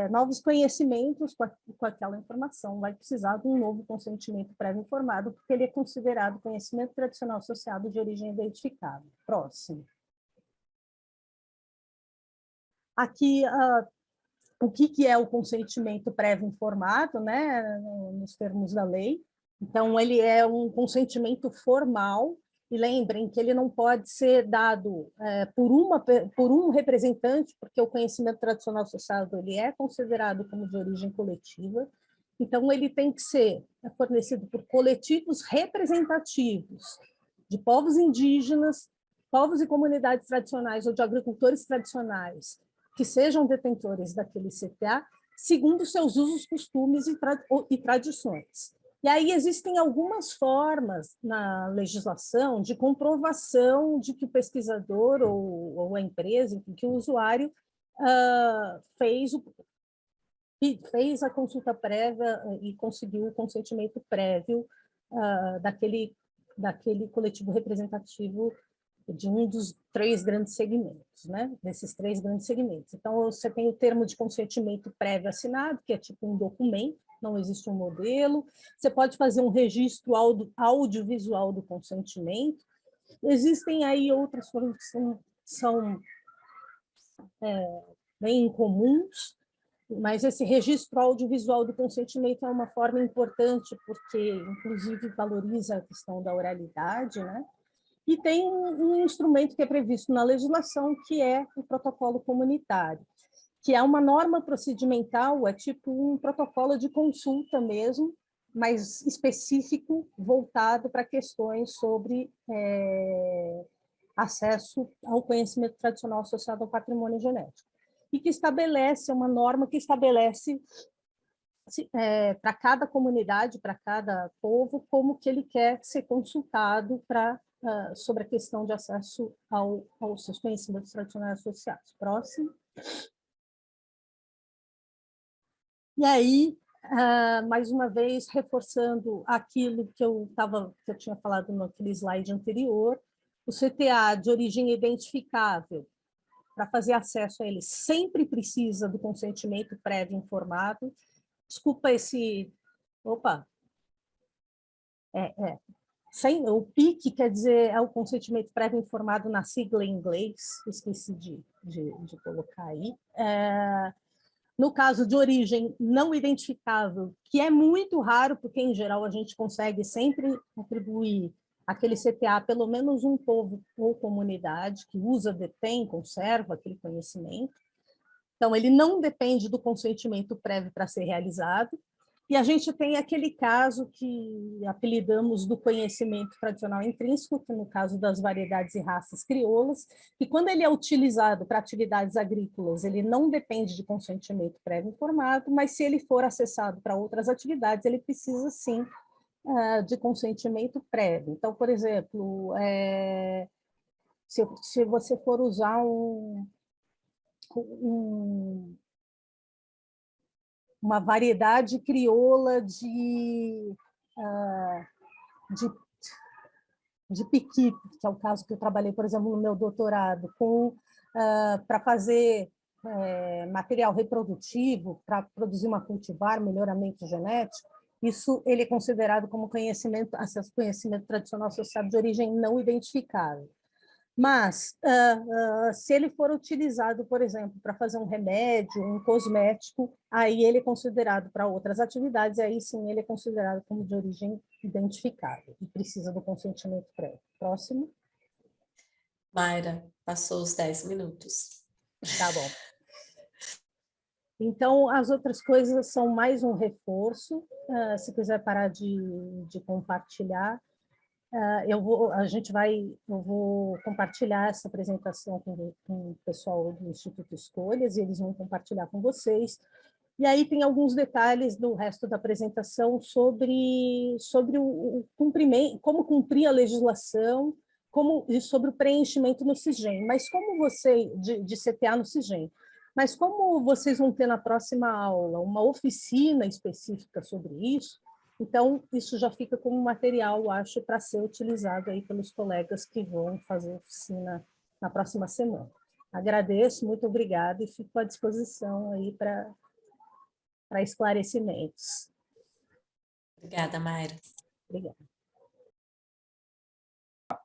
novos conhecimentos com aquela informação, vai precisar de um novo consentimento prévio informado, porque ele é considerado conhecimento tradicional associado de origem identificável. Próximo. Aqui, o que é o consentimento prévio informado, né, nos termos da lei. Então, ele é um consentimento formal, e lembrem que ele não pode ser dado por um representante, porque o conhecimento tradicional associado ele é considerado como de origem coletiva, então ele tem que ser fornecido por coletivos representativos de povos indígenas, povos e comunidades tradicionais ou de agricultores tradicionais, que sejam detentores daquele CTA, segundo seus usos, costumes e tradições. E aí existem algumas formas na legislação de comprovação de que o pesquisador ou a empresa, que o usuário fez a consulta prévia e conseguiu o consentimento prévio daquele coletivo representativo de um dos 3 grandes segmentos, né? Desses 3 grandes segmentos. Então, você tem o termo de consentimento prévio assinado, que é tipo um documento, não existe um modelo. Você pode fazer um registro audiovisual do consentimento. Existem aí outras formas que são bem incomuns, mas esse registro audiovisual do consentimento é uma forma importante, porque, inclusive, valoriza a questão da oralidade, né? E tem um instrumento que é previsto na legislação, que é o protocolo comunitário, que é uma norma procedimental, é tipo um protocolo de consulta mesmo, mais específico, voltado para questões sobre acesso ao conhecimento tradicional associado ao patrimônio genético. E que estabelece, uma norma que estabelece para cada comunidade, para cada povo, como que ele quer ser consultado sobre a questão de acesso aos seus conhecimentos tradicionais associados. Próximo. E aí, mais uma vez, reforçando aquilo que eu tinha falado naquele slide anterior, o CTA de origem identificável, para fazer acesso a ele, sempre precisa do consentimento prévio informado. Desculpa esse... Opa! O PIC quer dizer é o consentimento prévio informado na sigla em inglês, esqueci de colocar aí. No caso de origem não identificável, que é muito raro, porque, em geral, a gente consegue sempre atribuir aquele CTA a pelo menos um povo ou comunidade que usa, detém, conserva aquele conhecimento. Então, ele não depende do consentimento prévio para ser realizado. E a gente tem aquele caso que apelidamos do conhecimento tradicional intrínseco, que no caso das variedades e raças crioulas, que quando ele é utilizado para atividades agrícolas, ele não depende de consentimento prévio informado, mas se ele for acessado para outras atividades, ele precisa sim de consentimento prévio. Então, por exemplo, se você for usar uma variedade crioula de piqui, que é o caso que eu trabalhei, por exemplo, no meu doutorado, para fazer material reprodutivo, para produzir uma cultivar, melhoramento genético, isso ele é considerado como acesso ao conhecimento tradicional associado de origem não identificável. Mas, se ele for utilizado, por exemplo, para fazer um remédio, um cosmético, aí ele é considerado para outras atividades, e aí sim ele é considerado como de origem identificável e precisa do consentimento prévio. Próximo. Mayra, passou os 10 minutos. Tá bom. Então, as outras coisas são mais um reforço. Se quiser parar de compartilhar, eu vou compartilhar essa apresentação com o pessoal do Instituto Escolhas, e eles vão compartilhar com vocês. E aí tem alguns detalhes do resto da apresentação sobre o cumprimento, como cumprir a legislação, e sobre o preenchimento no CISGEM, de CTA no CISGEM. Mas como vocês vão ter na próxima aula uma oficina específica sobre isso, então, isso já fica como material, acho, para ser utilizado aí pelos colegas que vão fazer oficina na próxima semana. Agradeço, muito obrigada, e fico à disposição aí para esclarecimentos. Obrigada, Mayra. Obrigada.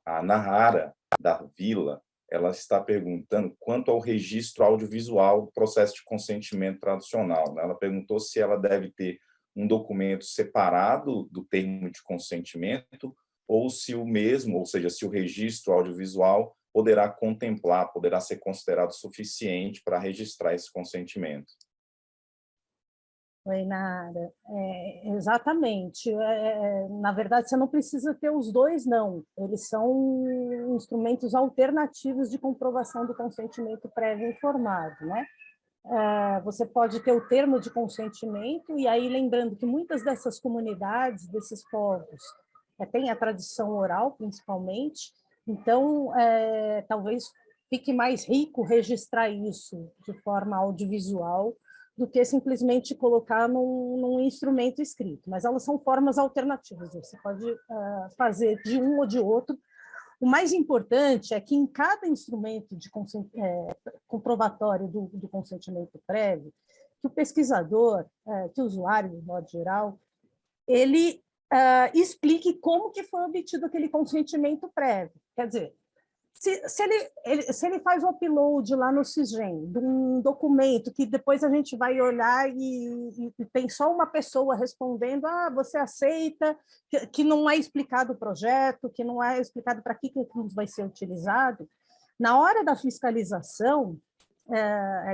A Nahara, da Vila, ela está perguntando quanto ao registro audiovisual do processo de consentimento tradicional. Ela perguntou se ela deve ter um documento separado do termo de consentimento, ou se o mesmo, ou seja, se o registro audiovisual poderá ser considerado suficiente para registrar esse consentimento. Oi, Nara. Exatamente. Na verdade, você não precisa ter os dois, não. Eles são instrumentos alternativos de comprovação do consentimento prévio informado, né? Você pode ter o termo de consentimento, e aí lembrando que muitas dessas comunidades, desses povos, têm a tradição oral, principalmente, então talvez fique mais rico registrar isso de forma audiovisual do que simplesmente colocar num instrumento escrito, mas elas são formas alternativas, você pode fazer de um ou de outro. O mais importante é que em cada instrumento de comprovatório do consentimento prévio, que o pesquisador, que o usuário, de modo geral, ele explique como que foi obtido aquele consentimento prévio. Quer dizer, se ele faz o upload lá no CISGEM de um documento que depois a gente vai olhar e tem só uma pessoa respondendo, você aceita, que não é explicado o projeto, que não é explicado para que vai ser utilizado, na hora da fiscalização,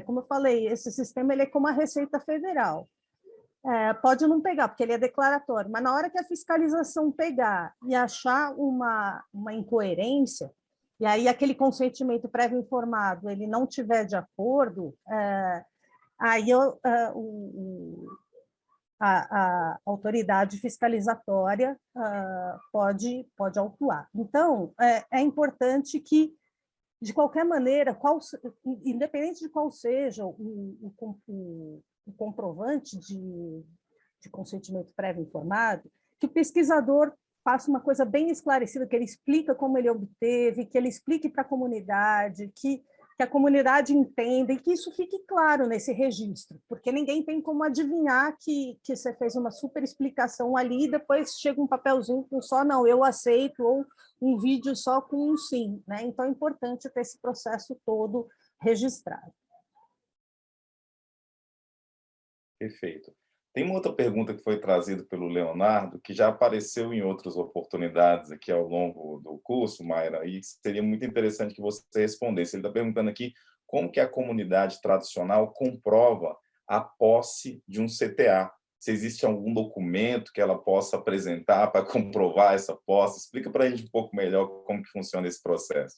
como eu falei, esse sistema ele é como a Receita Federal. Pode não pegar, porque ele é declaratório, mas na hora que a fiscalização pegar e achar uma incoerência, e aí aquele consentimento prévio informado ele não tiver de acordo, aí a autoridade fiscalizatória pode autuar. Então, é importante que, de qualquer maneira, independente de qual seja o comprovante de consentimento prévio informado, que o pesquisador faça uma coisa bem esclarecida, que ele explica como ele obteve, que ele explique para a comunidade, que a comunidade entenda e que isso fique claro nesse registro, porque ninguém tem como adivinhar que você fez uma super explicação ali e depois chega um papelzinho com só não, eu aceito, ou um vídeo só com um sim, né? Então é importante ter esse processo todo registrado. Perfeito. Tem uma outra pergunta que foi trazida pelo Leonardo, que já apareceu em outras oportunidades aqui ao longo do curso, Mayra, e seria muito interessante que você respondesse. Ele está perguntando aqui como que a comunidade tradicional comprova a posse de um CTA. Se existe algum documento que ela possa apresentar para comprovar essa posse. Explica para a gente um pouco melhor como que funciona esse processo.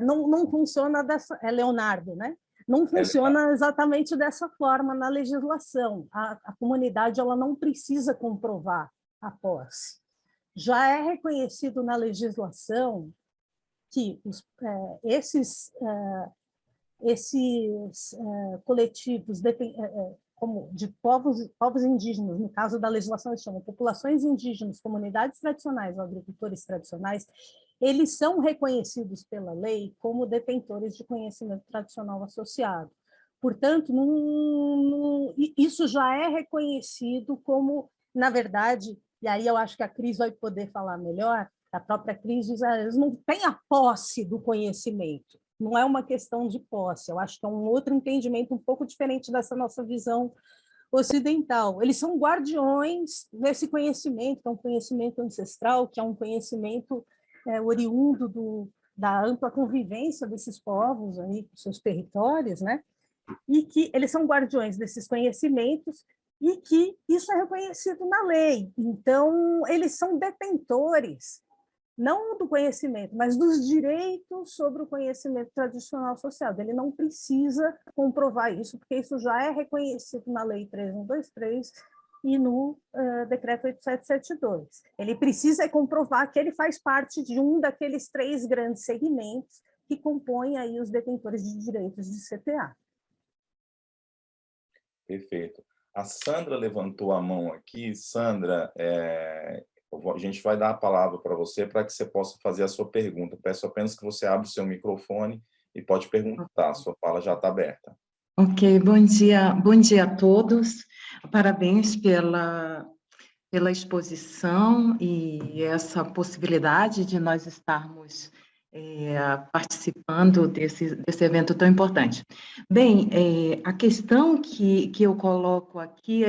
Não funciona dessa... É Leonardo, né? Não funciona exatamente dessa forma na legislação. A comunidade ela não precisa comprovar a posse. Já é reconhecido na legislação que esses coletivos como de povos indígenas, no caso da legislação, eles chamam populações indígenas, comunidades tradicionais, agricultores tradicionais, eles são reconhecidos pela lei como detentores de conhecimento tradicional associado. Portanto, isso já é reconhecido como, na verdade, e aí eu acho que a Cris vai poder falar melhor, a própria Cris diz, eles não têm a posse do conhecimento, não é uma questão de posse, eu acho que é um outro entendimento um pouco diferente dessa nossa visão ocidental. Eles são guardiões desse conhecimento, que é um conhecimento ancestral, que é um conhecimento oriundo da ampla convivência desses povos aí, com seus territórios, né? E que eles são guardiões desses conhecimentos e que isso é reconhecido na lei. Então, eles são detentores, não do conhecimento, mas dos direitos sobre o conhecimento tradicional associado. Ele não precisa comprovar isso, porque isso já é reconhecido na Lei 3.123 e no Decreto 8772. Ele precisa comprovar que ele faz parte de um daqueles 3 grandes segmentos que compõem aí os detentores de direitos de CTA. Perfeito. A Sandra levantou a mão aqui. Sandra, a gente vai dar a palavra para você para que você possa fazer a sua pergunta. Peço apenas que você abra o seu microfone e pode perguntar. A sua fala já está aberta. Ok, bom dia a todos. Parabéns pela exposição e essa possibilidade de nós estarmos participando desse evento tão importante. Bem, a questão que eu coloco aqui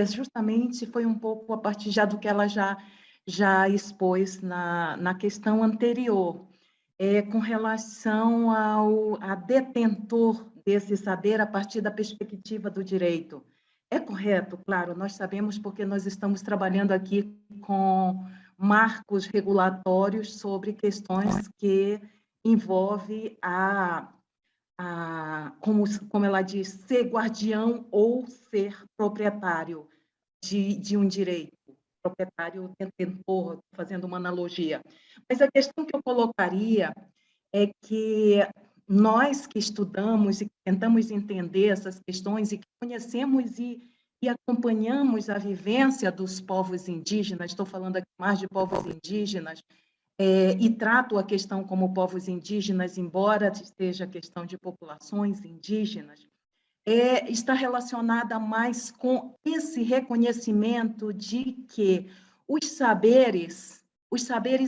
foi um pouco a partir já do que ela já expôs na questão anterior, com relação a detentor desse saber a partir da perspectiva do direito. É correto, claro, nós sabemos porque nós estamos trabalhando aqui com marcos regulatórios sobre questões que envolvem como ela diz, ser guardião ou ser proprietário de um direito, proprietário detentor, fazendo uma analogia. Mas a questão que eu colocaria é que nós que estudamos e tentamos entender essas questões e que conhecemos e acompanhamos a vivência dos povos indígenas, estou falando aqui mais de povos indígenas, e trato a questão como povos indígenas, embora esteja a questão de populações indígenas, está relacionada mais com esse reconhecimento de que os saberes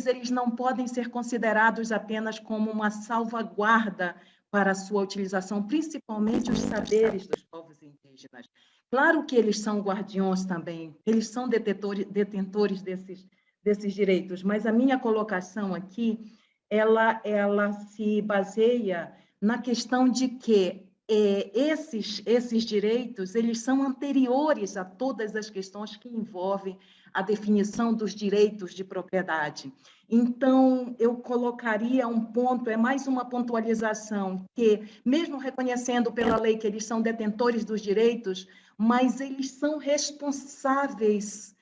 eles não podem ser considerados apenas como uma salvaguarda para a sua utilização, principalmente os saberes dos povos indígenas. Claro que eles são guardiões também, eles são detentores desses direitos, mas a minha colocação aqui ela se baseia na questão de que esses direitos eles são anteriores a todas as questões que envolvem a definição dos direitos de propriedade. Então, eu colocaria um ponto, é mais uma pontualização, que, mesmo reconhecendo pela lei que eles são detentores dos direitos, mas eles são responsáveis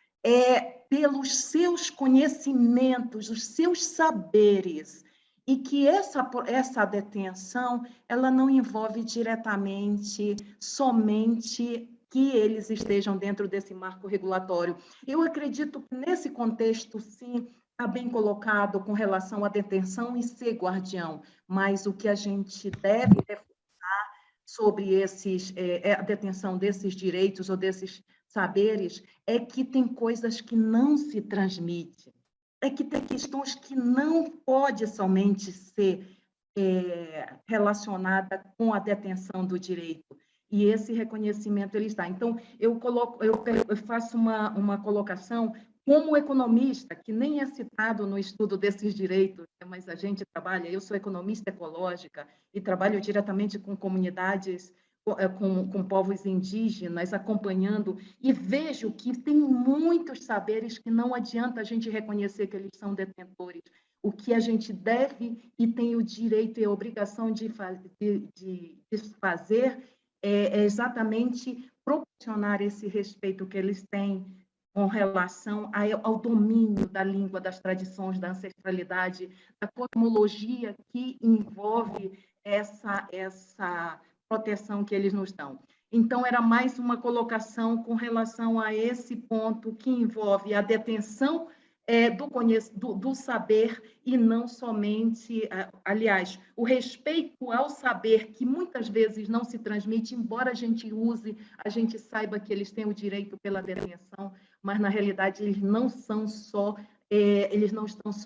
pelos seus conhecimentos, os seus saberes, e que essa detenção ela não envolve diretamente, somente que eles estejam dentro desse marco regulatório. Eu acredito que, nesse contexto, sim, está bem colocado com relação à detenção e ser guardião, mas o que a gente deve reforçar sobre a detenção desses direitos ou desses saberes é que tem coisas que não se transmitem, é que tem questões que não pode somente ser relacionada com a detenção do direito. E esse reconhecimento ele está. Então, eu faço uma colocação como economista, que nem é citado no estudo desses direitos, mas a gente trabalha, eu sou economista ecológica e trabalho diretamente com comunidades, com povos indígenas, acompanhando, e vejo que tem muitos saberes que não adianta a gente reconhecer que eles são detentores. O que a gente deve e tem o direito e a obrigação de fazer é exatamente proporcionar esse respeito que eles têm com relação ao domínio da língua, das tradições, da ancestralidade, da cosmologia que envolve essa proteção que eles nos dão. Então, era mais uma colocação com relação a esse ponto que envolve a detenção do saber e não somente, aliás, o respeito ao saber que muitas vezes não se transmite, embora a gente use, a gente saiba que eles têm o direito pela detenção, mas na realidade eles não estão só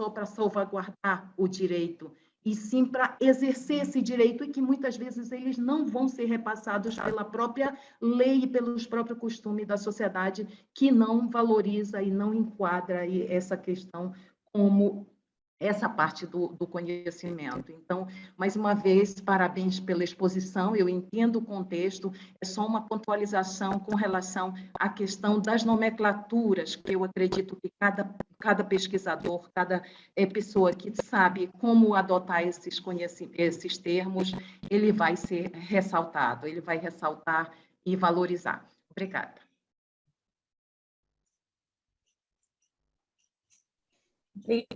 para salvaguardar o direito, e sim para exercer esse direito, e que muitas vezes eles não vão ser repassados pela própria lei e pelos próprios costumes da sociedade, que não valoriza e não enquadra essa questão como essa parte do conhecimento. Então, mais uma vez, parabéns pela exposição, eu entendo o contexto, é só uma pontualização com relação à questão das nomenclaturas, que eu acredito que cada pesquisador, cada pessoa que sabe como adotar esses termos, ele vai ser ressaltado, ele vai ressaltar e valorizar. Obrigada.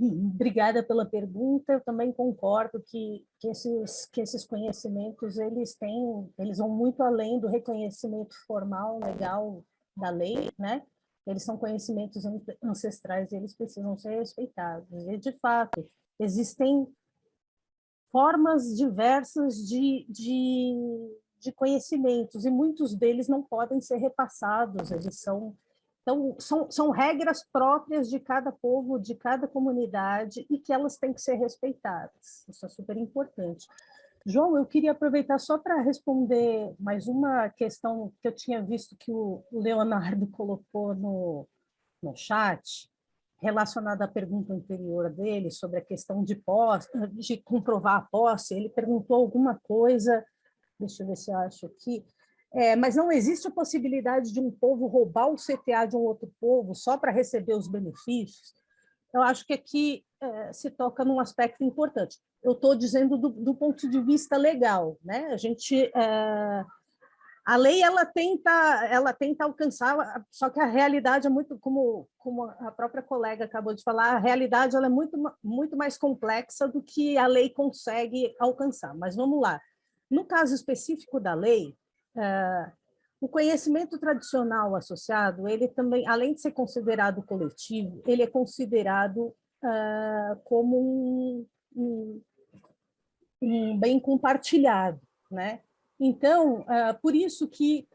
Obrigada pela pergunta. Eu também concordo que esses conhecimentos eles vão muito além do reconhecimento formal, legal da lei, né? Eles são conhecimentos ancestrais e eles precisam ser respeitados. E, de fato, existem formas diversas de conhecimentos, e muitos deles não podem ser repassados, então, são regras próprias de cada povo, de cada comunidade, e que elas têm que ser respeitadas. Isso é super importante. João, eu queria aproveitar só para responder mais uma questão que eu tinha visto que o Leonardo colocou no chat, relacionada à pergunta anterior dele, sobre a questão de posse, de comprovar a posse. Ele perguntou alguma coisa, deixa eu ver se eu acho aqui, mas não existe a possibilidade de um povo roubar o CTA de um outro povo só para receber os benefícios? Eu acho que aqui se toca num aspecto importante. Eu estou dizendo do ponto de vista legal, né? A lei ela tenta alcançar, só que a realidade é muito, como a própria colega acabou de falar, a realidade ela é muito mais complexa do que a lei consegue alcançar. Mas vamos lá. No caso específico da lei, o conhecimento tradicional associado, ele também, além de ser considerado coletivo, ele é considerado como um bem compartilhado, né? Então, por isso que,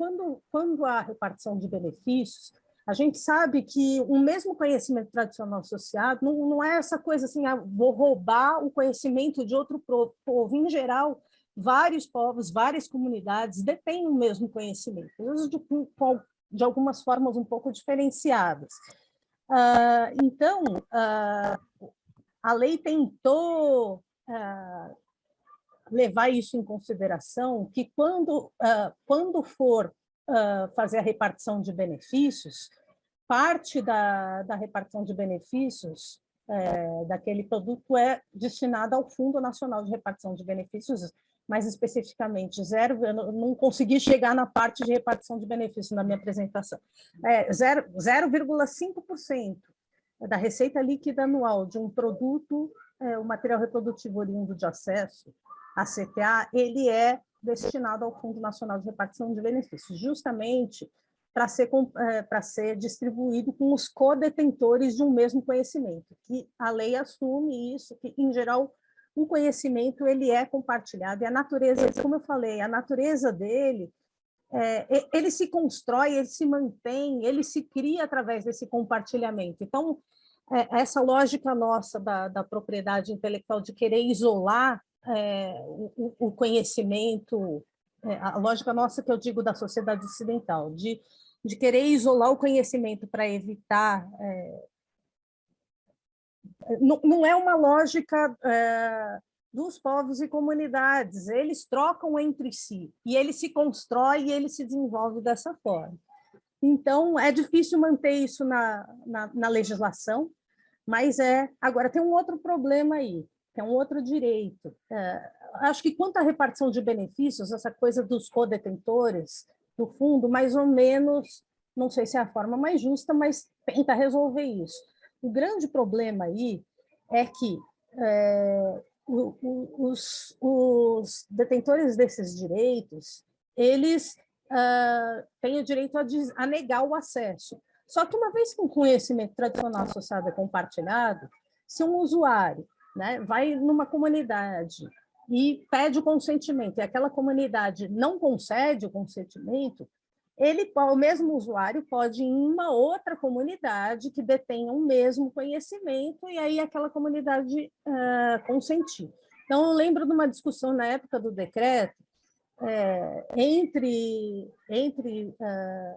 quando há repartição de benefícios, a gente sabe que o mesmo conhecimento tradicional associado não é essa coisa assim, vou roubar o conhecimento de outro povo. Em geral, vários povos, várias comunidades detêm o mesmo conhecimento, de algumas formas um pouco diferenciadas. Então, A lei tentou levar isso em consideração, que quando for fazer a repartição de benefícios, parte da repartição de benefícios daquele produto é destinada ao Fundo Nacional de Repartição de Benefícios, mais especificamente, eu não consegui chegar na parte de repartição de benefícios na minha apresentação, 0,5% da receita líquida anual de um produto, o material reprodutivo oriundo de acesso, a CTA, ele é destinado ao Fundo Nacional de Repartição de Benefícios, justamente para ser distribuído com os codetentores de um mesmo conhecimento, que a lei assume isso, que, em geral, o conhecimento ele é compartilhado, e a natureza, como eu falei, a natureza dele, ele se constrói, ele se mantém, ele se cria através desse compartilhamento. Então, essa lógica nossa da propriedade intelectual de querer isolar o conhecimento, a lógica nossa que eu digo da sociedade ocidental, de querer isolar o conhecimento para evitar... não é uma lógica dos povos e comunidades, eles trocam entre si, e ele se constrói e ele se desenvolve dessa forma. Então, é difícil manter isso na legislação, mas agora tem um outro problema aí, que é um outro direito. Acho que quanto à repartição de benefícios, essa coisa dos codetentores do fundo, mais ou menos, não sei se é a forma mais justa, mas tenta resolver isso. O grande problema aí é que os detentores desses direitos, eles têm o direito a negar o acesso. Só que uma vez que o conhecimento tradicional associado é compartilhado, se um usuário, né, vai numa comunidade e pede o consentimento, e aquela comunidade não concede o consentimento, o mesmo usuário pode ir em uma outra comunidade que detenha o mesmo conhecimento, e aí aquela comunidade consentir. Então, eu lembro de uma discussão na época do decreto, entre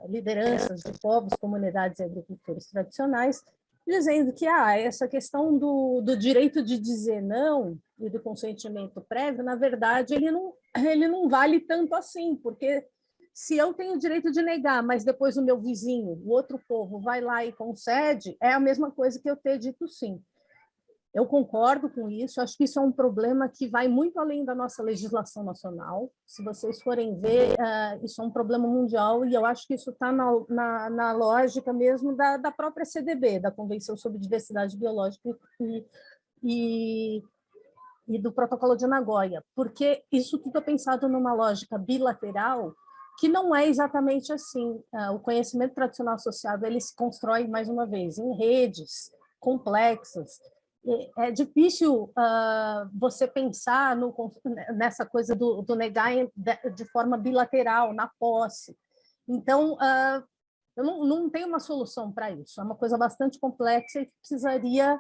lideranças de povos, comunidades e agricultores tradicionais, dizendo que essa questão do direito de dizer não e do consentimento prévio, na verdade, ele não vale tanto assim, porque se eu tenho o direito de negar, mas depois o meu vizinho, o outro povo, vai lá e concede, é a mesma coisa que eu ter dito sim. Eu concordo com isso, acho que isso é um problema que vai muito além da nossa legislação nacional. Se vocês forem ver, isso é um problema mundial, e eu acho que isso está na lógica mesmo da própria CDB, da Convenção sobre Diversidade Biológica e do Protocolo de Nagoya, porque isso tudo é pensado numa lógica bilateral, que não é exatamente assim. O conhecimento tradicional associado, ele se constrói, mais uma vez, em redes complexas. É difícil você pensar nessa coisa do negar de forma bilateral, na posse. Então, eu não tenho uma solução para isso. É uma coisa bastante complexa e que precisaria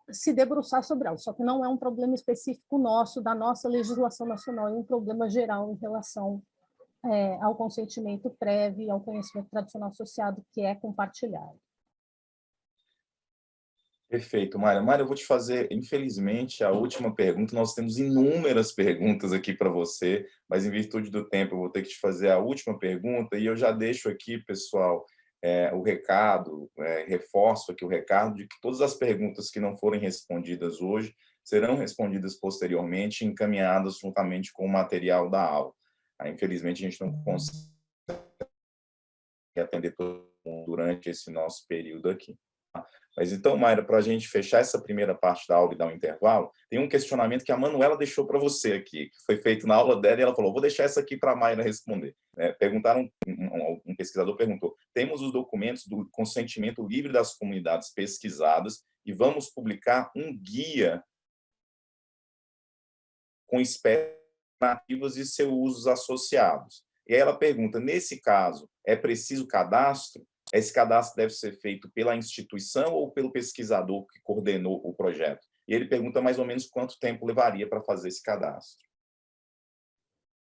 se debruçar sobre ela. Só que não é um problema específico nosso, da nossa legislação nacional, é um problema geral em relação ao consentimento prévio e ao conhecimento tradicional associado, que é compartilhado. Perfeito, Mária. Mária, eu vou te fazer, infelizmente, a última pergunta. Nós temos inúmeras perguntas aqui para você, mas em virtude do tempo eu vou ter que te fazer a última pergunta, e eu já deixo aqui, pessoal, o recado, reforço aqui o recado de que todas as perguntas que não forem respondidas hoje serão respondidas posteriormente, encaminhadas juntamente com o material da aula. Infelizmente, a gente não consegue atender todo mundo durante esse nosso período aqui. Mas então, Mayra, para a gente fechar essa primeira parte da aula e dar um intervalo, tem um questionamento que a Manuela deixou para você aqui, que foi feito na aula dela, e ela falou, vou deixar essa aqui para a Mayra responder. Um pesquisador perguntou, temos os documentos do consentimento livre das comunidades pesquisadas e vamos publicar um guia com espécies nativas e seus usos associados. E aí ela pergunta, nesse caso, é preciso cadastro? Esse cadastro deve ser feito pela instituição ou pelo pesquisador que coordenou o projeto? E ele pergunta mais ou menos quanto tempo levaria para fazer esse cadastro.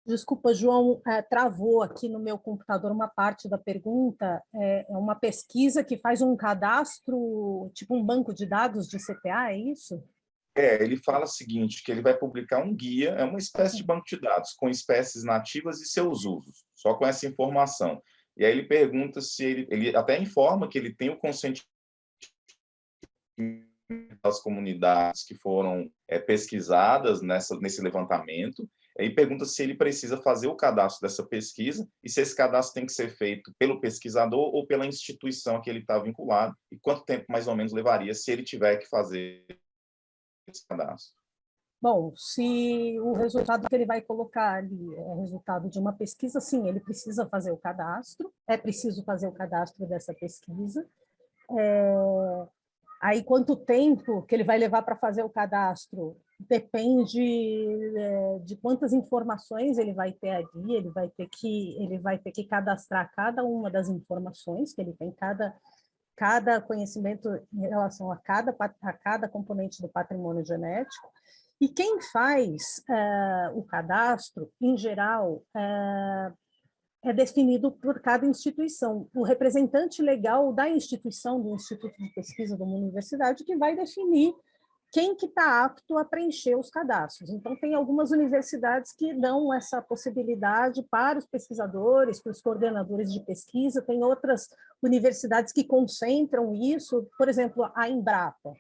Desculpa, João, travou aqui no meu computador uma parte da pergunta. É uma pesquisa que faz um cadastro, tipo um banco de dados de CTA, é isso? Ele fala o seguinte, que ele vai publicar um guia, é uma espécie de banco de dados, com espécies nativas e seus usos, só com essa informação. E aí ele pergunta se ele até informa que ele tem o consentimento das comunidades que foram pesquisadas nesse levantamento, e pergunta se ele precisa fazer o cadastro dessa pesquisa e se esse cadastro tem que ser feito pelo pesquisador ou pela instituição a que ele está vinculado, e quanto tempo mais ou menos levaria se ele tiver que fazer esse cadastro. Bom, se o resultado que ele vai colocar ali é resultado de uma pesquisa, sim, ele precisa fazer o cadastro, é preciso fazer o cadastro dessa pesquisa. Aí, quanto tempo que ele vai levar para fazer o cadastro depende de quantas informações ele vai ter ali, ele vai ter que cadastrar cada uma das informações que ele tem, cada conhecimento em relação a cada componente do patrimônio genético. E quem faz o cadastro, em geral, é definido por cada instituição. O representante legal da instituição, do instituto de pesquisa de uma universidade, que vai definir quem que está apto a preencher os cadastros. Então, tem algumas universidades que dão essa possibilidade para os pesquisadores, para os coordenadores de pesquisa, tem outras universidades que concentram isso, por exemplo, a Embrapa,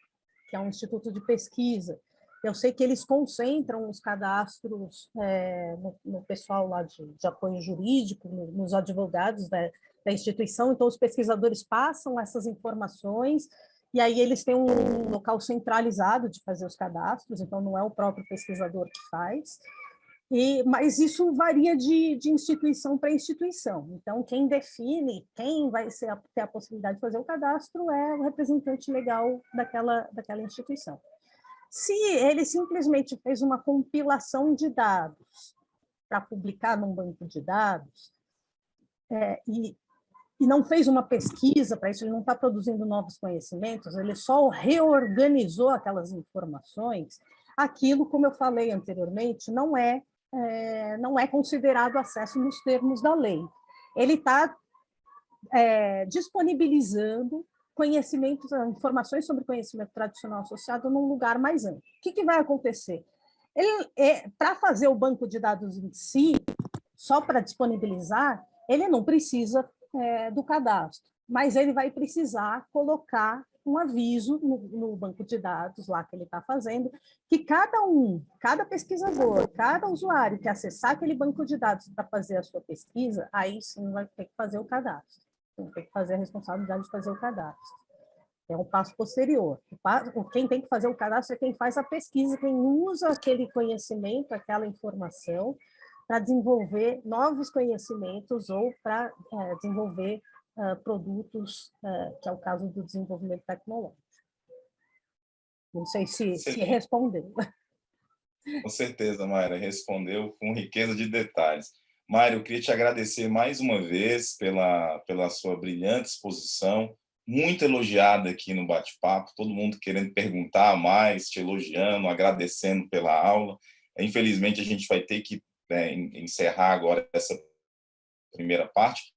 que é um instituto de pesquisa. Eu sei que eles concentram os cadastros no pessoal lá de apoio jurídico, nos advogados da instituição, então os pesquisadores passam essas informações, e aí eles têm um local centralizado de fazer os cadastros, então não é o próprio pesquisador que faz, mas isso varia de instituição para instituição. Então, quem define quem vai ter a possibilidade de fazer o cadastro é o representante legal daquela instituição. Se ele simplesmente fez uma compilação de dados para publicar num banco de dados, e não fez uma pesquisa para isso, ele não está produzindo novos conhecimentos, ele só reorganizou aquelas informações, aquilo, como eu falei anteriormente, não é considerado acesso nos termos da lei. Ele está disponibilizando conhecimentos, informações sobre conhecimento tradicional associado num lugar mais amplo. O que vai acontecer? Para fazer o banco de dados em si, só para disponibilizar, ele não precisa do cadastro, mas ele vai precisar colocar um aviso no banco de dados lá que ele está fazendo, que cada pesquisador, cada usuário que acessar aquele banco de dados para fazer a sua pesquisa, aí sim vai ter que fazer o cadastro. Tem que fazer a responsabilidade de fazer o cadastro. É um passo posterior. Quem tem que fazer o cadastro é quem faz a pesquisa, quem usa aquele conhecimento, aquela informação, para desenvolver novos conhecimentos ou para desenvolver produtos, que é o caso do desenvolvimento tecnológico. Não sei se respondeu. Com certeza, Mayra, respondeu com riqueza de detalhes. Mayra, eu queria te agradecer mais uma vez pela sua brilhante exposição, muito elogiada aqui no bate-papo, todo mundo querendo perguntar mais, te elogiando, agradecendo pela aula. Infelizmente, a gente vai ter que encerrar agora essa primeira parte,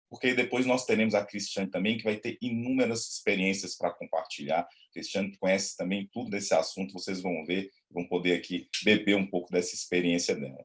porque depois nós teremos a Cristiane também, que vai ter inúmeras experiências para compartilhar. A Cristiane conhece também tudo desse assunto, vocês vão ver, vão poder aqui beber um pouco dessa experiência dela.